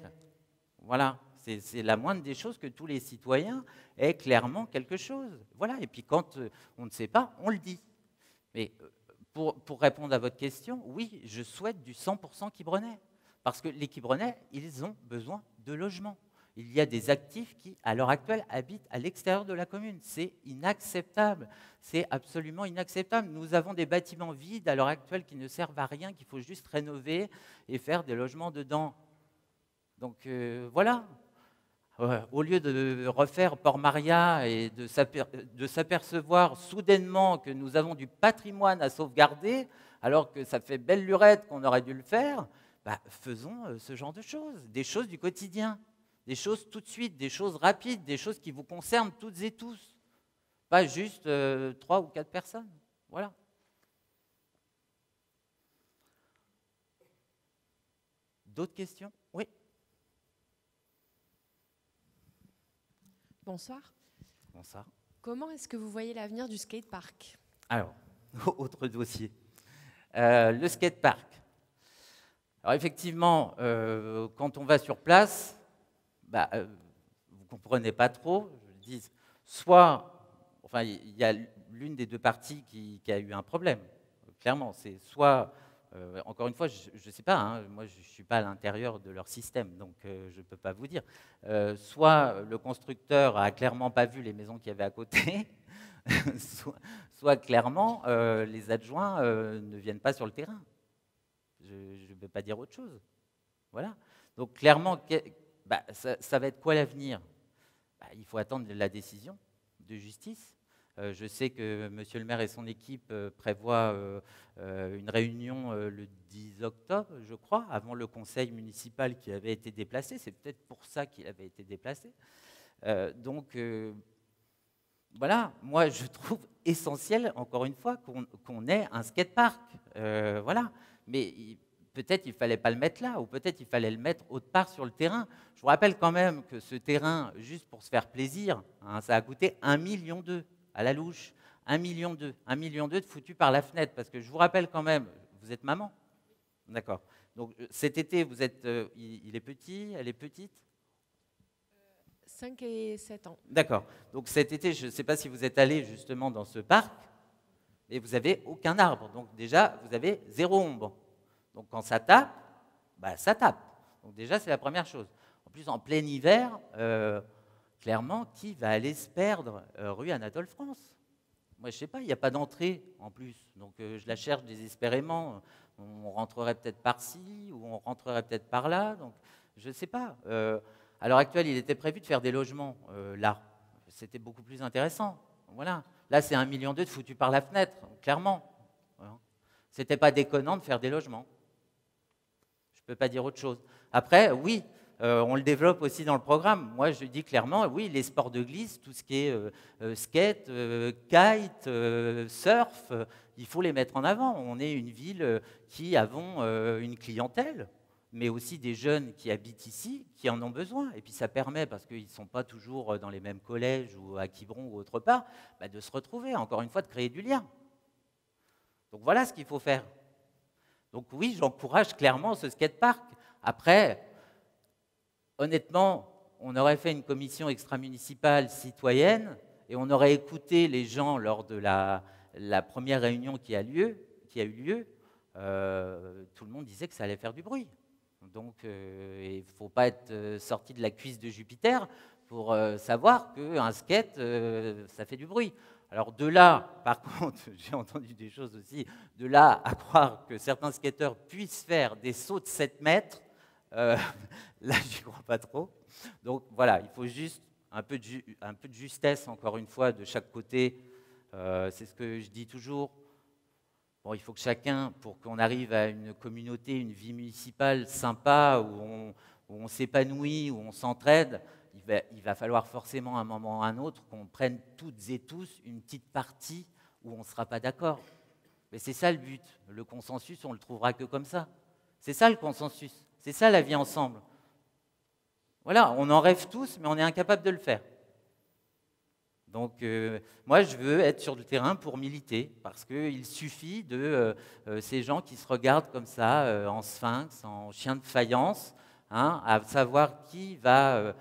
Voilà, c'est la moindre des choses que tous les citoyens aient clairement quelque chose. Voilà, et puis quand on ne sait pas, on le dit. Mais pour répondre à votre question, oui, je souhaite du 100% Quiberonais. Parce que les Quiberonais, ils ont besoin de logement. Il y a des actifs qui, à l'heure actuelle, habitent à l'extérieur de la commune. C'est inacceptable. C'est absolument inacceptable. Nous avons des bâtiments vides à l'heure actuelle qui ne servent à rien, qu'il faut juste rénover et faire des logements dedans. Donc voilà. Au lieu de refaire Port-Maria et de s'apercevoir soudainement que nous avons du patrimoine à sauvegarder, alors que ça fait belle lurette qu'on aurait dû le faire, bah, faisons ce genre de choses, des choses du quotidien, des choses tout de suite, des choses rapides, des choses qui vous concernent toutes et tous, pas juste 3 ou 4 personnes. Voilà. D'autres questions? Oui. Bonsoir. Bonsoir. Comment est-ce que vous voyez l'avenir du skatepark? Alors, autre dossier. Le skatepark. Alors effectivement, quand on va sur place, bah, vous ne comprenez pas trop, je le dis, soit, enfin, il y a l'une des deux parties qui a eu un problème, clairement, c'est soit, encore une fois, je ne sais pas, hein, moi je ne suis pas à l'intérieur de leur système, donc je ne peux pas vous dire, soit le constructeur a clairement pas vu les maisons qu'il y avait à côté, soit clairement les adjoints ne viennent pas sur le terrain. Je ne vais pas dire autre chose. Voilà. Donc clairement, bah, ça va être quoi l'avenir? Bah, il faut attendre la décision de justice. Je sais que monsieur le maire et son équipe prévoient une réunion le 10 octobre, je crois, avant le conseil municipal qui avait été déplacé. C'est peut-être pour ça qu'il avait été déplacé. Donc voilà, moi je trouve essentiel, encore une fois, qu'on ait un skatepark. Voilà. Mais peut-être il ne fallait pas le mettre là, ou peut-être il fallait le mettre autre part sur le terrain. Je vous rappelle quand même que ce terrain, juste pour se faire plaisir, hein, ça a coûté 1,2 million à la louche. 1,2 million. 1,2 million de foutu par la fenêtre. Parce que je vous rappelle quand même, vous êtes maman? D'accord. Donc cet été, vous êtes, il est petit, elle est petite? 5 et 7 ans. D'accord. Donc cet été, je ne sais pas si vous êtes allé justement dans ce parc, et vous n'avez aucun arbre. Donc déjà, vous avez 0 ombre. Donc quand ça tape, bah, ça tape. Donc déjà, c'est la première chose. En plus, en plein hiver, clairement, qui va aller se perdre rue Anatole France? Moi, je ne sais pas, il n'y a pas d'entrée en plus. Donc je la cherche désespérément. On rentrerait peut-être par-ci, ou on rentrerait peut-être par-là. Donc je ne sais pas. À l'heure actuelle, il était prévu de faire des logements là. C'était beaucoup plus intéressant. Voilà. Là, c'est 1,2 million de foutu par la fenêtre, clairement. Voilà. C'était pas déconnant de faire des logements. Je ne peux pas dire autre chose. Après, oui, on le développe aussi dans le programme. Moi, je dis clairement, oui, les sports de glisse, tout ce qui est skate, kite, surf, il faut les mettre en avant. On est une ville qui avons une clientèle, mais aussi des jeunes qui habitent ici, qui en ont besoin. Et puis ça permet, parce qu'ils ne sont pas toujours dans les mêmes collèges ou à Quiberon ou autre part, bah, de se retrouver, encore une fois, de créer du lien. Donc voilà ce qu'il faut faire. Donc oui, j'encourage clairement ce skatepark. Après, honnêtement, on aurait fait une commission extra-municipale citoyenne, et on aurait écouté les gens lors de la première réunion qui a eu lieu, tout le monde disait que ça allait faire du bruit. Donc, il ne faut pas être sorti de la cuisse de Jupiter pour savoir qu'un skate, ça fait du bruit. Alors de là, par contre, j'ai entendu des choses aussi, de là à croire que certains skateurs puissent faire des sauts de 7 mètres, là, j'y crois pas trop. Donc voilà, il faut juste un peu de justesse, encore une fois, de chaque côté. C'est ce que je dis toujours. Bon, il faut que chacun, pour qu'on arrive à une communauté, une vie municipale sympa, où on s'épanouit, où on s'entraide, il va falloir forcément à un moment ou à un autre qu'on prenne toutes et tous une petite partie où on ne sera pas d'accord. Mais c'est ça le but. Le consensus, on ne le trouvera que comme ça. C'est ça le consensus. C'est ça la vie ensemble. Voilà, on en rêve tous, mais on est incapable de le faire. Donc, moi, je veux être sur le terrain pour militer, parce qu'il suffit de ces gens qui se regardent comme ça, en sphinx, en chien de faïence, hein, à savoir qui va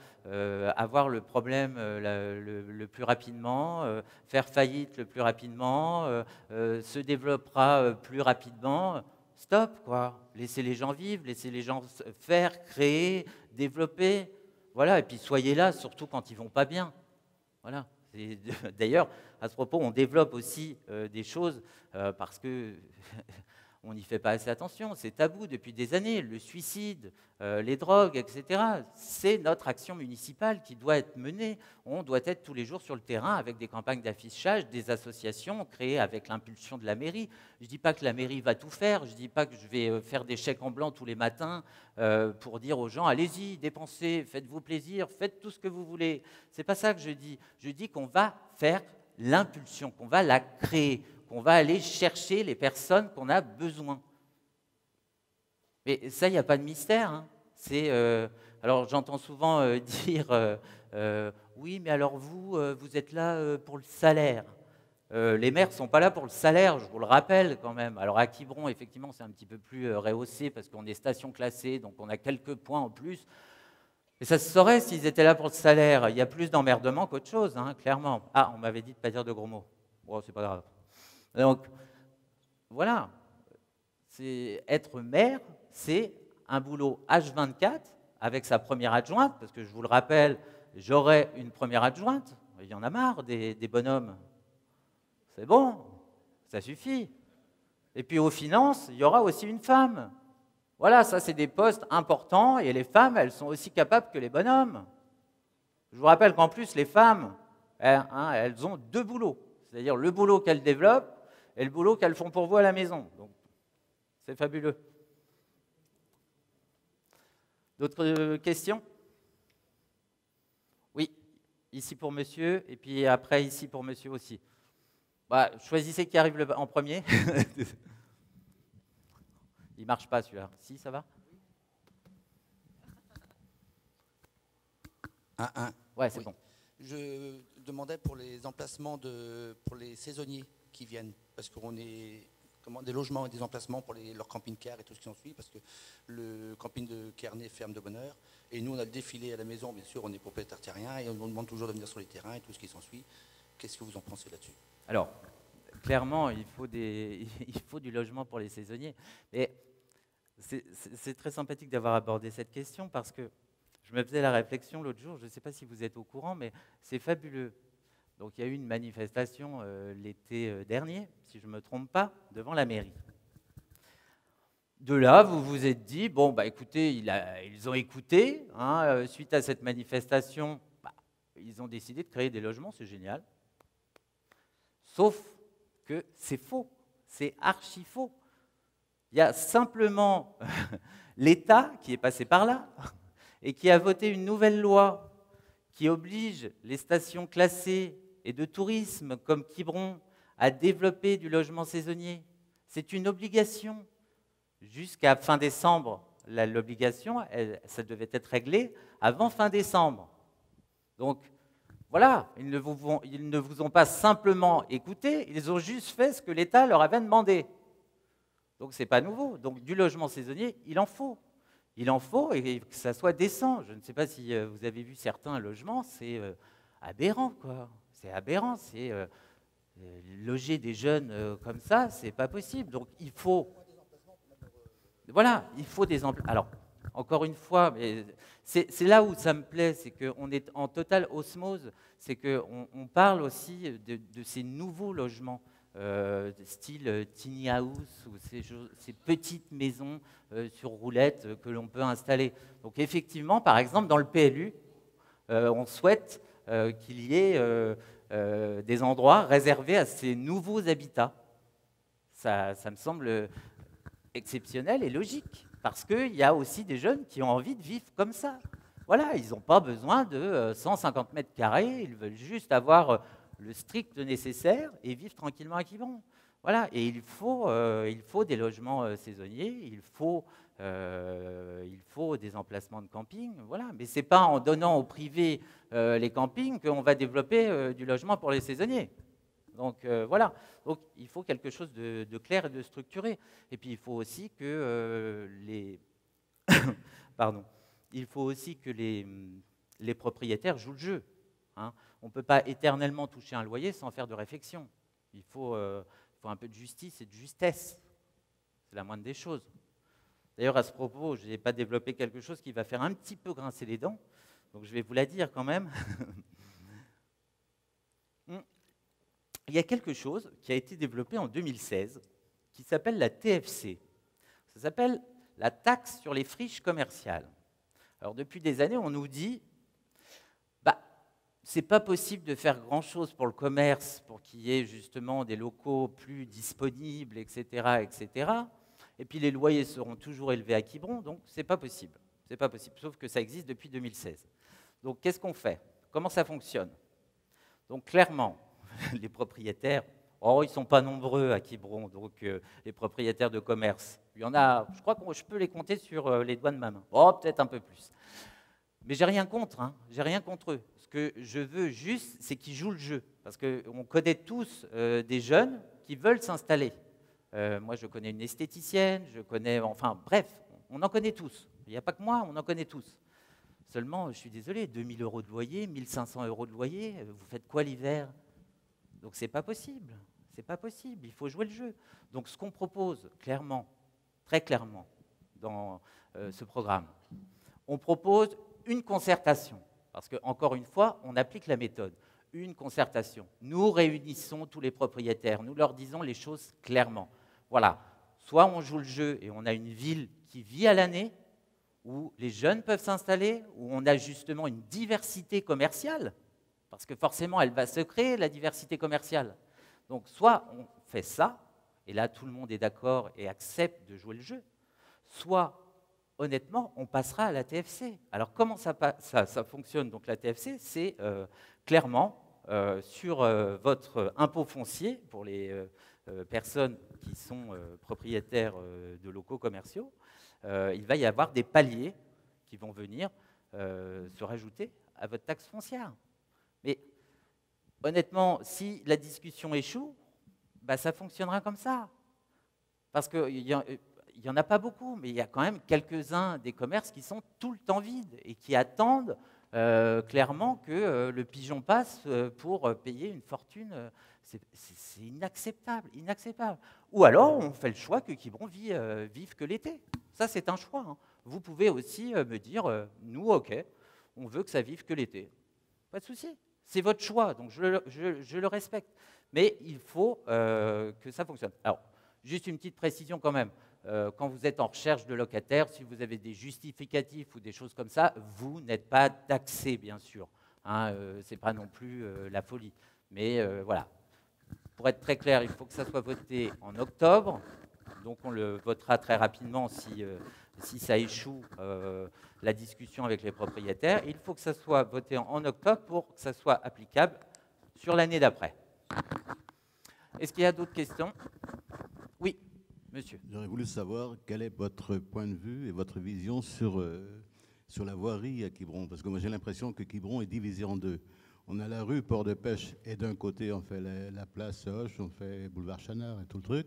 avoir le problème le plus rapidement, faire faillite le plus rapidement, se développera plus rapidement. Stop, quoi. Laissez les gens vivre, laissez les gens faire, créer, développer. Voilà, et puis soyez là, surtout quand ils ne vont pas bien. Voilà. D'ailleurs, à ce propos, on développe aussi des choses parce que on n'y fait pas assez attention. C'est tabou depuis des années. Le suicide, les drogues, etc. C'est notre action municipale qui doit être menée. On doit être tous les jours sur le terrain avec des campagnes d'affichage, des associations créées avec l'impulsion de la mairie. Je ne dis pas que la mairie va tout faire. Je ne dis pas que je vais faire des chèques en blanc tous les matins pour dire aux gens, allez-y, dépensez, faites-vous plaisir, faites tout ce que vous voulez. Ce n'est pas ça que je dis. Je dis qu'on va faire l'impulsion, qu'on va la créer, qu'on va aller chercher les personnes qu'on a besoin. Mais ça, il n'y a pas de mystère. Hein. Alors j'entends souvent dire oui, mais alors vous êtes là pour le salaire. Les maires ne sont pas là pour le salaire, je vous le rappelle quand même. Alors à Quiberon, effectivement, c'est un petit peu plus rehaussé parce qu'on est station classée, donc on a quelques points en plus. Et ça se saurait s'ils étaient là pour le salaire. Il y a plus d'emmerdement qu'autre chose, hein, clairement. Ah, on m'avait dit de ne pas dire de gros mots. Bon, c'est pas grave. Donc, voilà. Être maire, c'est un boulot H24 avec sa première adjointe, parce que je vous le rappelle, j'aurai une première adjointe. Il y en a marre des bonhommes. C'est bon, ça suffit. Et puis aux finances, il y aura aussi une femme. Voilà, ça c'est des postes importants et les femmes, elles sont aussi capables que les bonhommes. Je vous rappelle qu'en plus, les femmes, elles ont 2 boulots. C'est-à-dire le boulot qu'elles développent et le boulot qu'elles font pour vous à la maison. Donc, c'est fabuleux. D'autres questions? Oui, ici pour monsieur, et puis après ici pour monsieur aussi. Bah, choisissez qui arrive en premier. Il ne marche pas celui-là. Si, ça va? 1-1. Ouais, c'est bon. Je demandais pour les emplacements pour les saisonniers qui viennent, parce qu'on est des logements et des emplacements pour leurs camping-cars et tout ce qui s'ensuit, parce que le camping de Kerney ferme de bonne heure, et nous on a le défilé à la maison, bien sûr, on est propriétaire terrien, et on nous demande toujours de venir sur les terrains et tout ce qui s'ensuit. Qu'est-ce que vous en pensez là-dessus? Alors, clairement, il faut du logement pour les saisonniers. Et c'est très sympathique d'avoir abordé cette question parce que je me faisais la réflexion l'autre jour, je ne sais pas si vous êtes au courant, mais c'est fabuleux. Donc il y a eu une manifestation l'été dernier, si je ne me trompe pas, devant la mairie. De là, vous vous êtes dit, bon, bah, écoutez, ils ont écouté, hein, suite à cette manifestation, ils ont décidé de créer des logements, c'est génial. Sauf que c'est faux, c'est archi faux. Il y a simplement l'État qui est passé par là et qui a voté une nouvelle loi qui oblige les stations classées et de tourisme comme Quiberon à développer du logement saisonnier. C'est une obligation. Jusqu'à fin décembre, l'obligation, ça devait être réglé avant fin décembre. Donc, voilà, ils ne vous ont pas simplement écouté, ils ont juste fait ce que l'État leur avait demandé. Donc, ce n'est pas nouveau. Donc, du logement saisonnier, il en faut. Il en faut et que ça soit décent. Je ne sais pas si vous avez vu certains logements, c'est aberrant, quoi. C'est aberrant. Loger des jeunes comme ça, c'est pas possible. Donc il faut... Voilà, il faut des emplacements. Alors, encore une fois, mais c'est là où ça me plaît, c'est qu'on est en totale osmose, c'est qu'on parle aussi de ces nouveaux logements, style tiny house, ou ces petites maisons sur roulettes que l'on peut installer. Donc effectivement, par exemple, dans le PLU, on souhaite qu'il y ait des endroits réservés à ces nouveaux habitats. Ça me semble exceptionnel et logique, parce qu'il y a aussi des jeunes qui ont envie de vivre comme ça. Voilà, ils n'ont pas besoin de 150 mètres carrés, ils veulent juste avoir le strict nécessaire et vivre tranquillement à Quiberon. Voilà, et il faut des logements saisonniers, il faut des emplacements de camping, voilà. Mais ce n'est pas en donnant au privé les campings qu'on va développer du logement pour les saisonniers. Donc voilà, donc il faut quelque chose de clair et de structuré. Et puis il faut aussi que les propriétaires jouent le jeu. Hein. On ne peut pas éternellement toucher un loyer sans faire de réflexion. Il faut un peu de justice et de justesse. C'est la moindre des choses. D'ailleurs, à ce propos, je n'ai pas développé quelque chose qui va faire un petit peu grincer les dents, donc je vais vous la dire quand même. Il y a quelque chose qui a été développé en 2016 qui s'appelle la TFC. Ça s'appelle la taxe sur les friches commerciales. Alors depuis des années, on nous dit c'est pas possible de faire grand-chose pour le commerce, pour qu'il y ait justement des locaux plus disponibles, etc., etc. Et puis les loyers seront toujours élevés à Quiberon, donc c'est pas possible. C'est pas possible, sauf que ça existe depuis 2016. Donc qu'est-ce qu'on fait? Comment ça fonctionne? Donc clairement, les propriétaires, ils ne sont pas nombreux à Quiberon, donc les propriétaires de commerce. Il y en a, je crois que je peux les compter sur les doigts de ma main. Peut-être un peu plus. Mais j'ai rien contre, hein, j'ai rien contre eux. Ce que je veux juste, c'est qu'ils jouent le jeu. Parce qu'on connaît tous des jeunes qui veulent s'installer. Moi, je connais une esthéticienne, je connais, enfin bref, on en connaît tous. Il n'y a pas que moi, on en connaît tous. Seulement, je suis désolé, 2 000 € de loyer, 1 500 € de loyer, vous faites quoi l'hiver? Donc c'est pas possible, c'est pas possible, il faut jouer le jeu. Donc ce qu'on propose clairement, très clairement, dans ce programme, on propose une concertation, parce que encore une fois, on applique la méthode. Une concertation. Nous réunissons tous les propriétaires, nous leur disons les choses clairement. Voilà, soit on joue le jeu et on a une ville qui vit à l'année, où les jeunes peuvent s'installer, où on a justement une diversité commerciale, parce que forcément, elle va se créer, la diversité commerciale. Donc, soit on fait ça, et là, tout le monde est d'accord et accepte de jouer le jeu, soit, honnêtement, on passera à la TFC. Alors, comment ça fonctionne? Donc, la TFC, c'est clairement sur votre impôt foncier, pour les personnes qui sont propriétaires de locaux commerciaux, il va y avoir des paliers qui vont venir se rajouter à votre taxe foncière. Mais honnêtement, si la discussion échoue, ça fonctionnera comme ça. Parce qu'il n'y en a pas beaucoup, mais il y a quand même quelques-uns des commerces qui sont tout le temps vides et qui attendent clairement que le pigeon passe pour payer une fortune. C'est inacceptable, inacceptable. Ou alors, on fait le choix que Quiberon vive que l'été. Ça, c'est un choix. Hein. Vous pouvez aussi me dire, nous, OK, on veut que ça vive que l'été. Pas de souci. C'est votre choix, donc je le respecte. Mais il faut que ça fonctionne. Alors, juste une petite précision quand même. Quand vous êtes en recherche de locataires, si vous avez des justificatifs ou des choses comme ça, vous n'êtes pas taxé, bien sûr. Hein, ce n'est pas non plus la folie. Mais voilà. Pour être très clair, il faut que ça soit voté en octobre. Donc on le votera très rapidement si ça échoue la discussion avec les propriétaires. Il faut que ça soit voté en octobre pour que ça soit applicable sur l'année d'après. Est-ce qu'il y a d'autres questions? Oui, monsieur. J'aurais voulu savoir quel est votre point de vue et votre vision sur la voirie à Quiberon. Parce que moi j'ai l'impression que Quiberon est divisé en deux. On a la rue Port de Pêche et d'un côté on fait la place Hoche, on fait boulevard Chanard et tout le truc.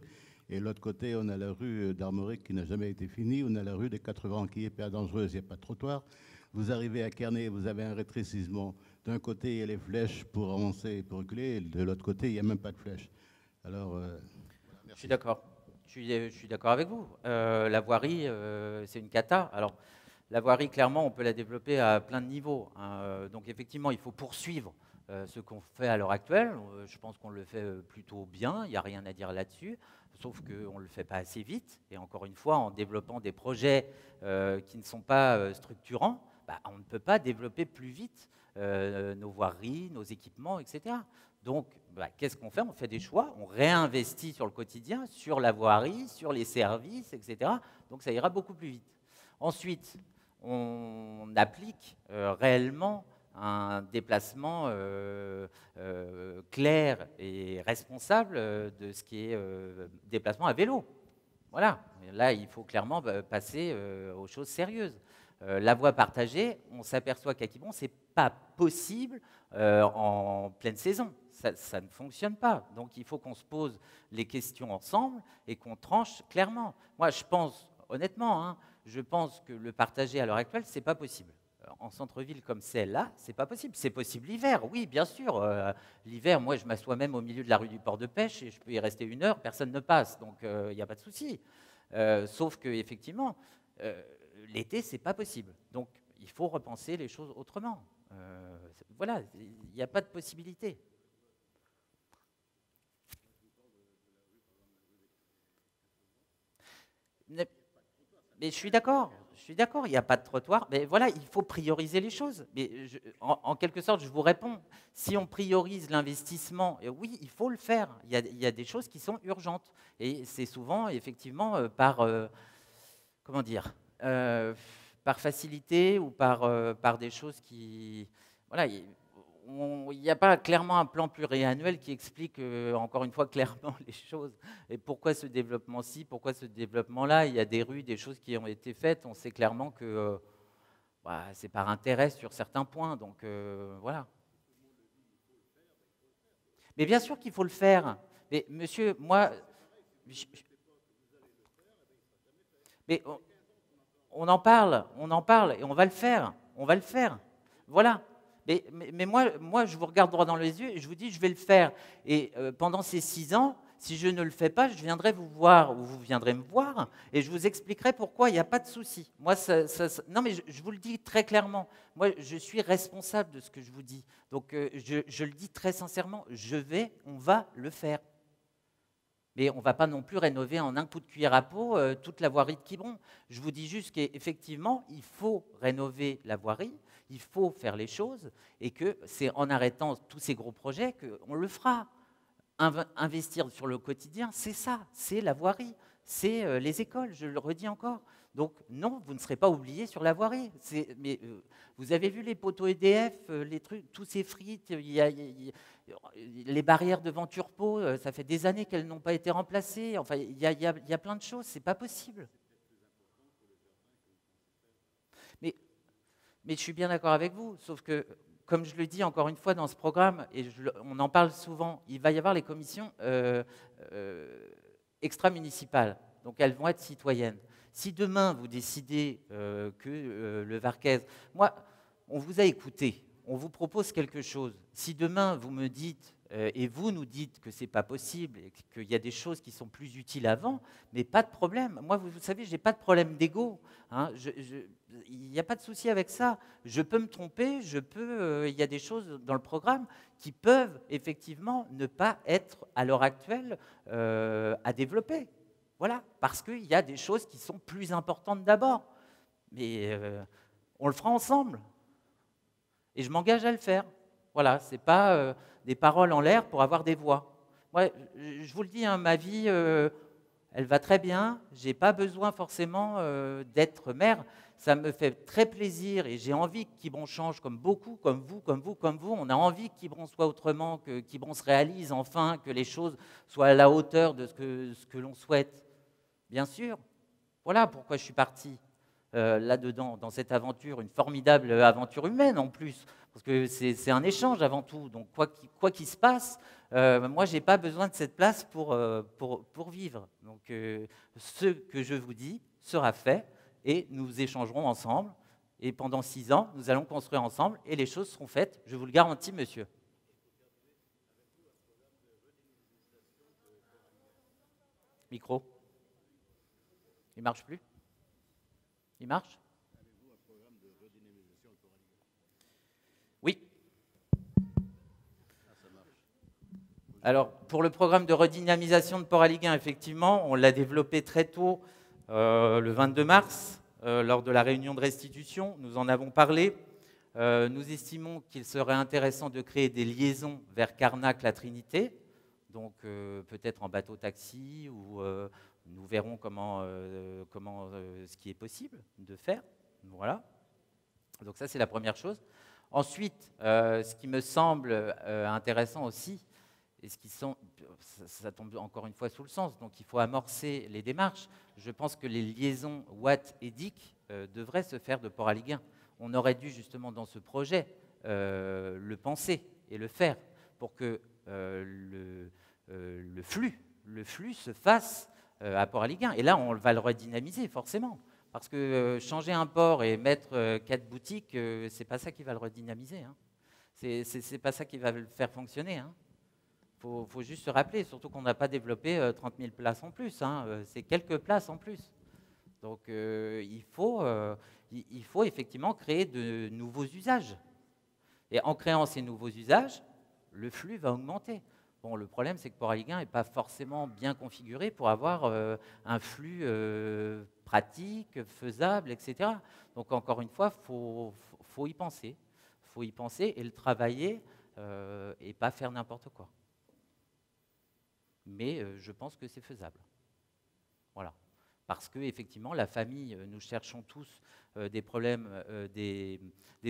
Et de l'autre côté, on a la rue d'Armorique qui n'a jamais été finie. On a la rue des 80 qui est hyper dangereuse, il n'y a pas de trottoir. Vous arrivez à Kerney, vous avez un rétrécissement. D'un côté, il y a les flèches pour avancer et pour reculer, et de l'autre côté, il n'y a même pas de flèches. Alors, je suis d'accord. Je suis d'accord avec vous. La voirie, c'est une cata. Alors, la voirie, clairement, on peut la développer à plein de niveaux. Donc, effectivement, il faut poursuivre ce qu'on fait à l'heure actuelle. Je pense qu'on le fait plutôt bien. Il n'y a rien à dire là-dessus. Sauf qu'on ne le fait pas assez vite. Et encore une fois, en développant des projets qui ne sont pas structurants, on ne peut pas développer plus vite nos voiries, nos équipements, etc. Donc, qu'est-ce qu'on fait? On fait des choix, on réinvestit sur le quotidien, sur la voirie, sur les services, etc. Donc, ça ira beaucoup plus vite. Ensuite, on applique réellement un déplacement clair et responsable de ce qui est déplacement à vélo. Voilà, là, il faut clairement passer aux choses sérieuses. La voie partagée, on s'aperçoit qu'à Quiberon, ce n'est pas possible en pleine saison. Ça ne fonctionne pas. Donc, il faut qu'on se pose les questions ensemble et qu'on tranche clairement. Moi, je pense, honnêtement, je pense que le partager à l'heure actuelle, ce n'est pas possible. En centre-ville comme c'est là, c'est pas possible. C'est possible l'hiver, oui, bien sûr. L'hiver, moi, je m'assois même au milieu de la rue du port de pêche et je peux y rester 1 heure, personne ne passe, donc il n'y a pas de souci. Sauf que effectivement, l'été, c'est pas possible. Donc, il faut repenser les choses autrement. Voilà, il n'y a pas de possibilité. Mais je suis d'accord, il n'y a pas de trottoir. Mais voilà, il faut prioriser les choses. Mais en quelque sorte, je vous réponds. Si on priorise l'investissement, oui, il faut le faire. Il y a des choses qui sont urgentes. Et c'est souvent, effectivement, comment dire, par facilité ou par des choses qui... Voilà, il n'y a pas clairement un plan pluriannuel qui explique, encore une fois, clairement les choses. Et pourquoi ce développement-ci, pourquoi ce développement-là? Il y a des rues, des choses qui ont été faites. On sait clairement que c'est par intérêt sur certains points. Donc, voilà. Mais bien sûr qu'il faut le faire. Mais monsieur, moi... Mais on en parle et on va le faire. On va le faire. Voilà. Mais moi, je vous regarde droit dans les yeux et je vous dis, je vais le faire. Et pendant ces 6 ans, si je ne le fais pas, je viendrai vous voir ou vous viendrez me voir et je vous expliquerai pourquoi il n'y a pas de souci. Moi, non, mais je vous le dis très clairement. Moi, je suis responsable de ce que je vous dis. Donc, je le dis très sincèrement. On va le faire. Mais on ne va pas non plus rénover en un coup de cuillère à peau toute la voirie de Quiberon. Je vous dis juste qu'effectivement, il faut rénover la voirie, il faut faire les choses, et que c'est en arrêtant tous ces gros projets qu'on le fera. Investir sur le quotidien, c'est ça, c'est la voirie, c'est les écoles, je le redis encore. Donc non, vous ne serez pas oubliés sur la voirie. Mais vous avez vu les poteaux EDF, les trucs, tous ces frites, les barrières devant Turpo, ça fait des années qu'elles n'ont pas été remplacées. Enfin, il y a plein de choses, c'est pas possible. Mais je suis bien d'accord avec vous, sauf que, comme je le dis encore une fois dans ce programme, et on en parle souvent, il va y avoir les commissions extra-municipales, donc elles vont être citoyennes. Si demain vous décidez que le Varquez, moi, on vous a écouté, on vous propose quelque chose. Si demain vous me dites et vous nous dites que c'est pas possible et qu'il y a des choses qui sont plus utiles avant, mais pas de problème. Moi, vous savez, j'ai pas de problème d'ego. Hein. Il n'y a pas de souci avec ça. Je peux me tromper, il y a des choses dans le programme qui peuvent effectivement ne pas être à l'heure actuelle à développer. Voilà, parce qu'il y a des choses qui sont plus importantes d'abord. Mais on le fera ensemble. Et je m'engage à le faire. Voilà, ce n'est pas des paroles en l'air pour avoir des voix. Moi, je vous le dis, hein, ma vie, elle va très bien. Je n'ai pas besoin forcément d'être maire. Ça me fait très plaisir et j'ai envie que Quiberon change comme beaucoup, comme vous. On a envie que Quiberon soit autrement, que Quiberon se réalise enfin, que les choses soient à la hauteur de ce que l'on souhaite. Bien sûr. Voilà pourquoi je suis parti là-dedans, dans cette aventure, une formidable aventure humaine en plus, parce que c'est un échange avant tout. Donc quoi qu'il se passe, moi, je n'ai pas besoin de cette place pour vivre. Donc ce que je vous dis sera fait et nous échangerons ensemble Et pendant 6 ans, nous allons construire ensemble et les choses seront faites, je vous le garantis, monsieur. Micro. Il ne marche plus? Il marche? Oui. Alors, pour le programme de redynamisation de Port-Aliguin, effectivement, on l'a développé très tôt, le 22 mars, lors de la réunion de restitution. Nous en avons parlé. Nous estimons qu'il serait intéressant de créer des liaisons vers Carnac-la Trinité, donc peut-être en bateau-taxi, ou nous verrons ce qui est possible de faire. Voilà. Donc ça, c'est la première chose. Ensuite, ce qui me semble intéressant aussi, et ça tombe encore une fois sous le sens, donc il faut amorcer les démarches. Je pense que les liaisons Watt et DIC devraient se faire de Port-Aliguin. On aurait dû justement dans ce projet le penser et le faire pour que le flux se fasse à Port-Aliguin. Et là, on va le redynamiser forcément. Parce que changer un port et mettre 4 boutiques, c'est pas ça qui va le redynamiser. Hein. C'est pas ça qui va le faire fonctionner. Hein. Faut juste se rappeler, surtout qu'on n'a pas développé 30 000 places en plus. Hein. C'est quelques places en plus. Donc il faut effectivement créer de nouveaux usages. Et en créant ces nouveaux usages, le flux va augmenter. Bon, le problème, c'est que Port-Aliguin n'est pas forcément bien configuré pour avoir un flux pratique, faisable, etc. Donc encore une fois, faut y penser. Il faut y penser et le travailler et pas faire n'importe quoi. Mais je pense que c'est faisable. Voilà. Parce que effectivement, la famille, nous cherchons tous des problèmes, des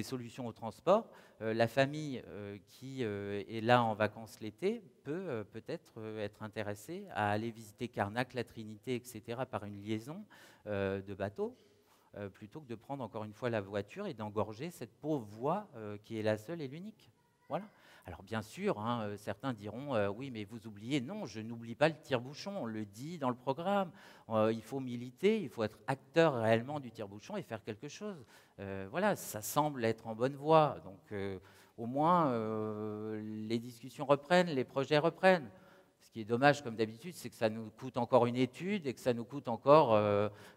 solutions au transport. La famille qui est là en vacances l'été peut peut-être être intéressée à aller visiter Carnac, la Trinité, etc. par une liaison de bateau, plutôt que de prendre encore une fois la voiture et d'engorger cette pauvre voie qui est la seule et l'unique. Voilà. Alors bien sûr, hein, certains diront oui, mais vous oubliez. Non, je n'oublie pas le tire-bouchon, on le dit dans le programme. Il faut militer, il faut être acteur réellement du tire-bouchon et faire quelque chose. Voilà, ça semble être en bonne voie. Donc au moins, les discussions reprennent, les projets reprennent. Ce qui est dommage, comme d'habitude, c'est que ça nous coûte encore une étude et que ça nous coûte encore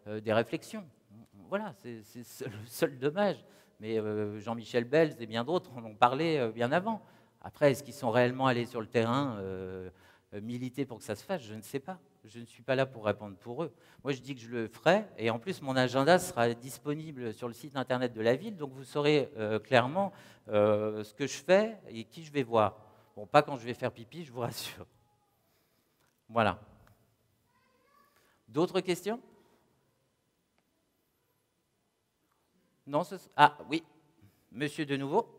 des réflexions. Voilà, c'est le seul dommage. Mais Jean-Michel Belz et bien d'autres en ont parlé bien avant. Après, est-ce qu'ils sont réellement allés sur le terrain militer pour que ça se fasse? Je ne sais pas. Je ne suis pas là pour répondre pour eux. Moi, je dis que je le ferai. Et en plus, mon agenda sera disponible sur le site internet de la ville. Donc, vous saurez clairement ce que je fais et qui je vais voir. Bon, pas quand je vais faire pipi, je vous rassure. Voilà. D'autres questions? Non, ah oui, monsieur de nouveau.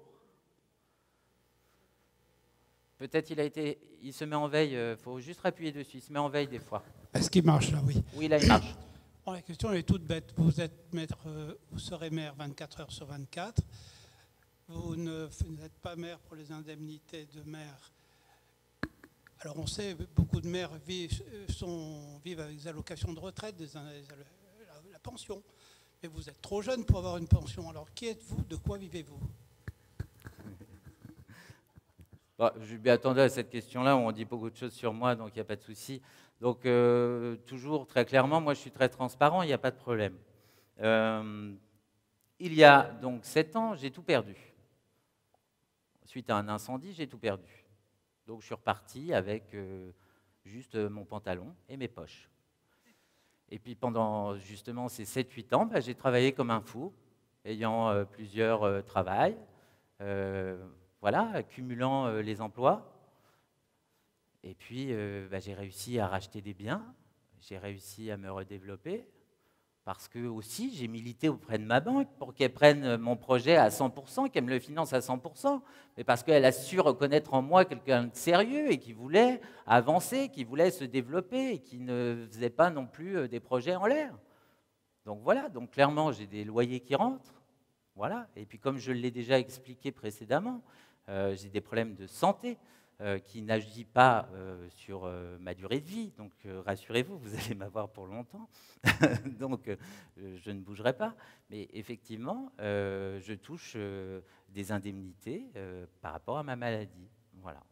Peut-être il se met en veille, il faut juste appuyer dessus, il se met en veille des fois. Est-ce qu'il marche là? Oui. Oui, là il marche. Bon, la question est toute bête. Vous êtes maître, vous serez maire 24 heures sur 24. Vous n'êtes pas maire pour les indemnités de maire. Alors on sait, beaucoup de maires vivent avec des allocations de retraite, la pension. Mais vous êtes trop jeune pour avoir une pension. Alors qui êtes-vous? De quoi vivez-vous? Je m'y attendais à cette question-là, on dit beaucoup de choses sur moi, donc il n'y a pas de souci. Donc, toujours très clairement, moi je suis très transparent, il n'y a pas de problème. Il y a donc 7 ans, j'ai tout perdu. Suite à un incendie, j'ai tout perdu. Donc je suis reparti avec juste mon pantalon et mes poches. Et puis pendant justement ces 7-8 ans, j'ai travaillé comme un fou, ayant plusieurs travails. Voilà, accumulant les emplois. Et puis, j'ai réussi à racheter des biens, j'ai réussi à me redévelopper, parce que aussi, j'ai milité auprès de ma banque pour qu'elle prenne mon projet à 100%, qu'elle me le finance à 100%, mais parce qu'elle a su reconnaître en moi quelqu'un de sérieux et qui voulait avancer, qui voulait se développer et qui ne faisait pas non plus des projets en l'air. Donc voilà, donc clairement, j'ai des loyers qui rentrent. Voilà. Et puis comme je l'ai déjà expliqué précédemment, j'ai des problèmes de santé. qui n'agit pas sur ma durée de vie. Donc rassurez-vous, vous allez m'avoir pour longtemps. Donc je ne bougerai pas. Mais effectivement, je touche des indemnités par rapport à ma maladie. Voilà.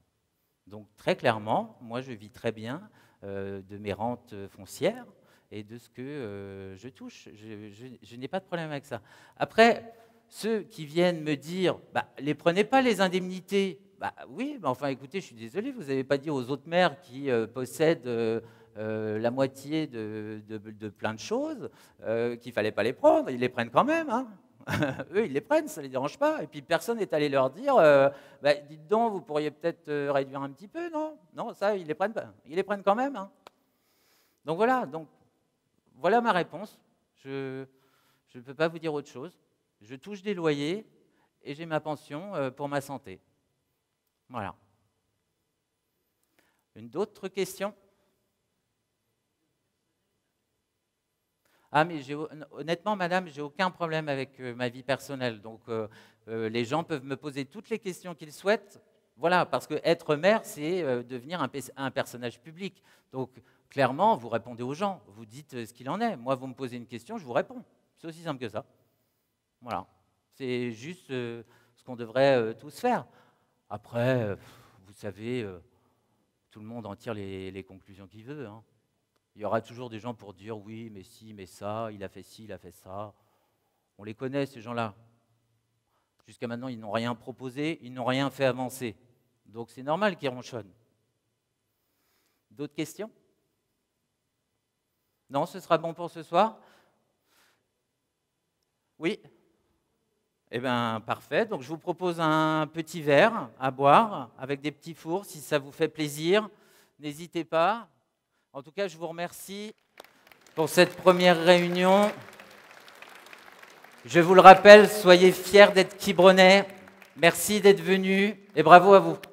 Donc très clairement, moi je vis très bien de mes rentes foncières et de ce que je touche. Je n'ai pas de problème avec ça. Après, ceux qui viennent me dire « les prenez pas les indemnités », oui, mais enfin écoutez, je suis désolé, vous n'avez pas dit aux autres maires qui possèdent la moitié de plein de choses qu'il ne fallait pas les prendre. Ils les prennent quand même, hein. Eux, ils les prennent, ça ne les dérange pas. Et puis personne n'est allé leur dire dites donc, vous pourriez peut-être réduire un petit peu, non? Non, ça, ils les prennent pas. Ils les prennent quand même, hein. Donc voilà ma réponse. Je ne peux pas vous dire autre chose. Je touche des loyers et j'ai ma pension pour ma santé. Voilà. D'autres questions? Ah, mais honnêtement, madame, j'ai aucun problème avec ma vie personnelle. Donc, les gens peuvent me poser toutes les questions qu'ils souhaitent. Voilà, parce que être maire, c'est devenir un personnage public. Donc, clairement, vous répondez aux gens, vous dites ce qu'il en est. Moi, vous me posez une question, je vous réponds. C'est aussi simple que ça. Voilà. C'est juste ce qu'on devrait tous faire. Après, vous savez, tout le monde en tire les conclusions qu'il veut, hein. Il y aura toujours des gens pour dire oui, mais si, mais ça, il a fait ci, il a fait ça. On les connaît, ces gens-là. Jusqu'à maintenant, ils n'ont rien proposé, ils n'ont rien fait avancer. Donc c'est normal qu'ils ronchonnent. D'autres questions? Non, ce sera bon pour ce soir? Oui? Eh bien, parfait. Donc je vous propose un petit verre à boire avec des petits fours, si ça vous fait plaisir. N'hésitez pas. En tout cas, je vous remercie pour cette première réunion. Je vous le rappelle, soyez fiers d'être Quibronnais. Merci d'être venus et bravo à vous.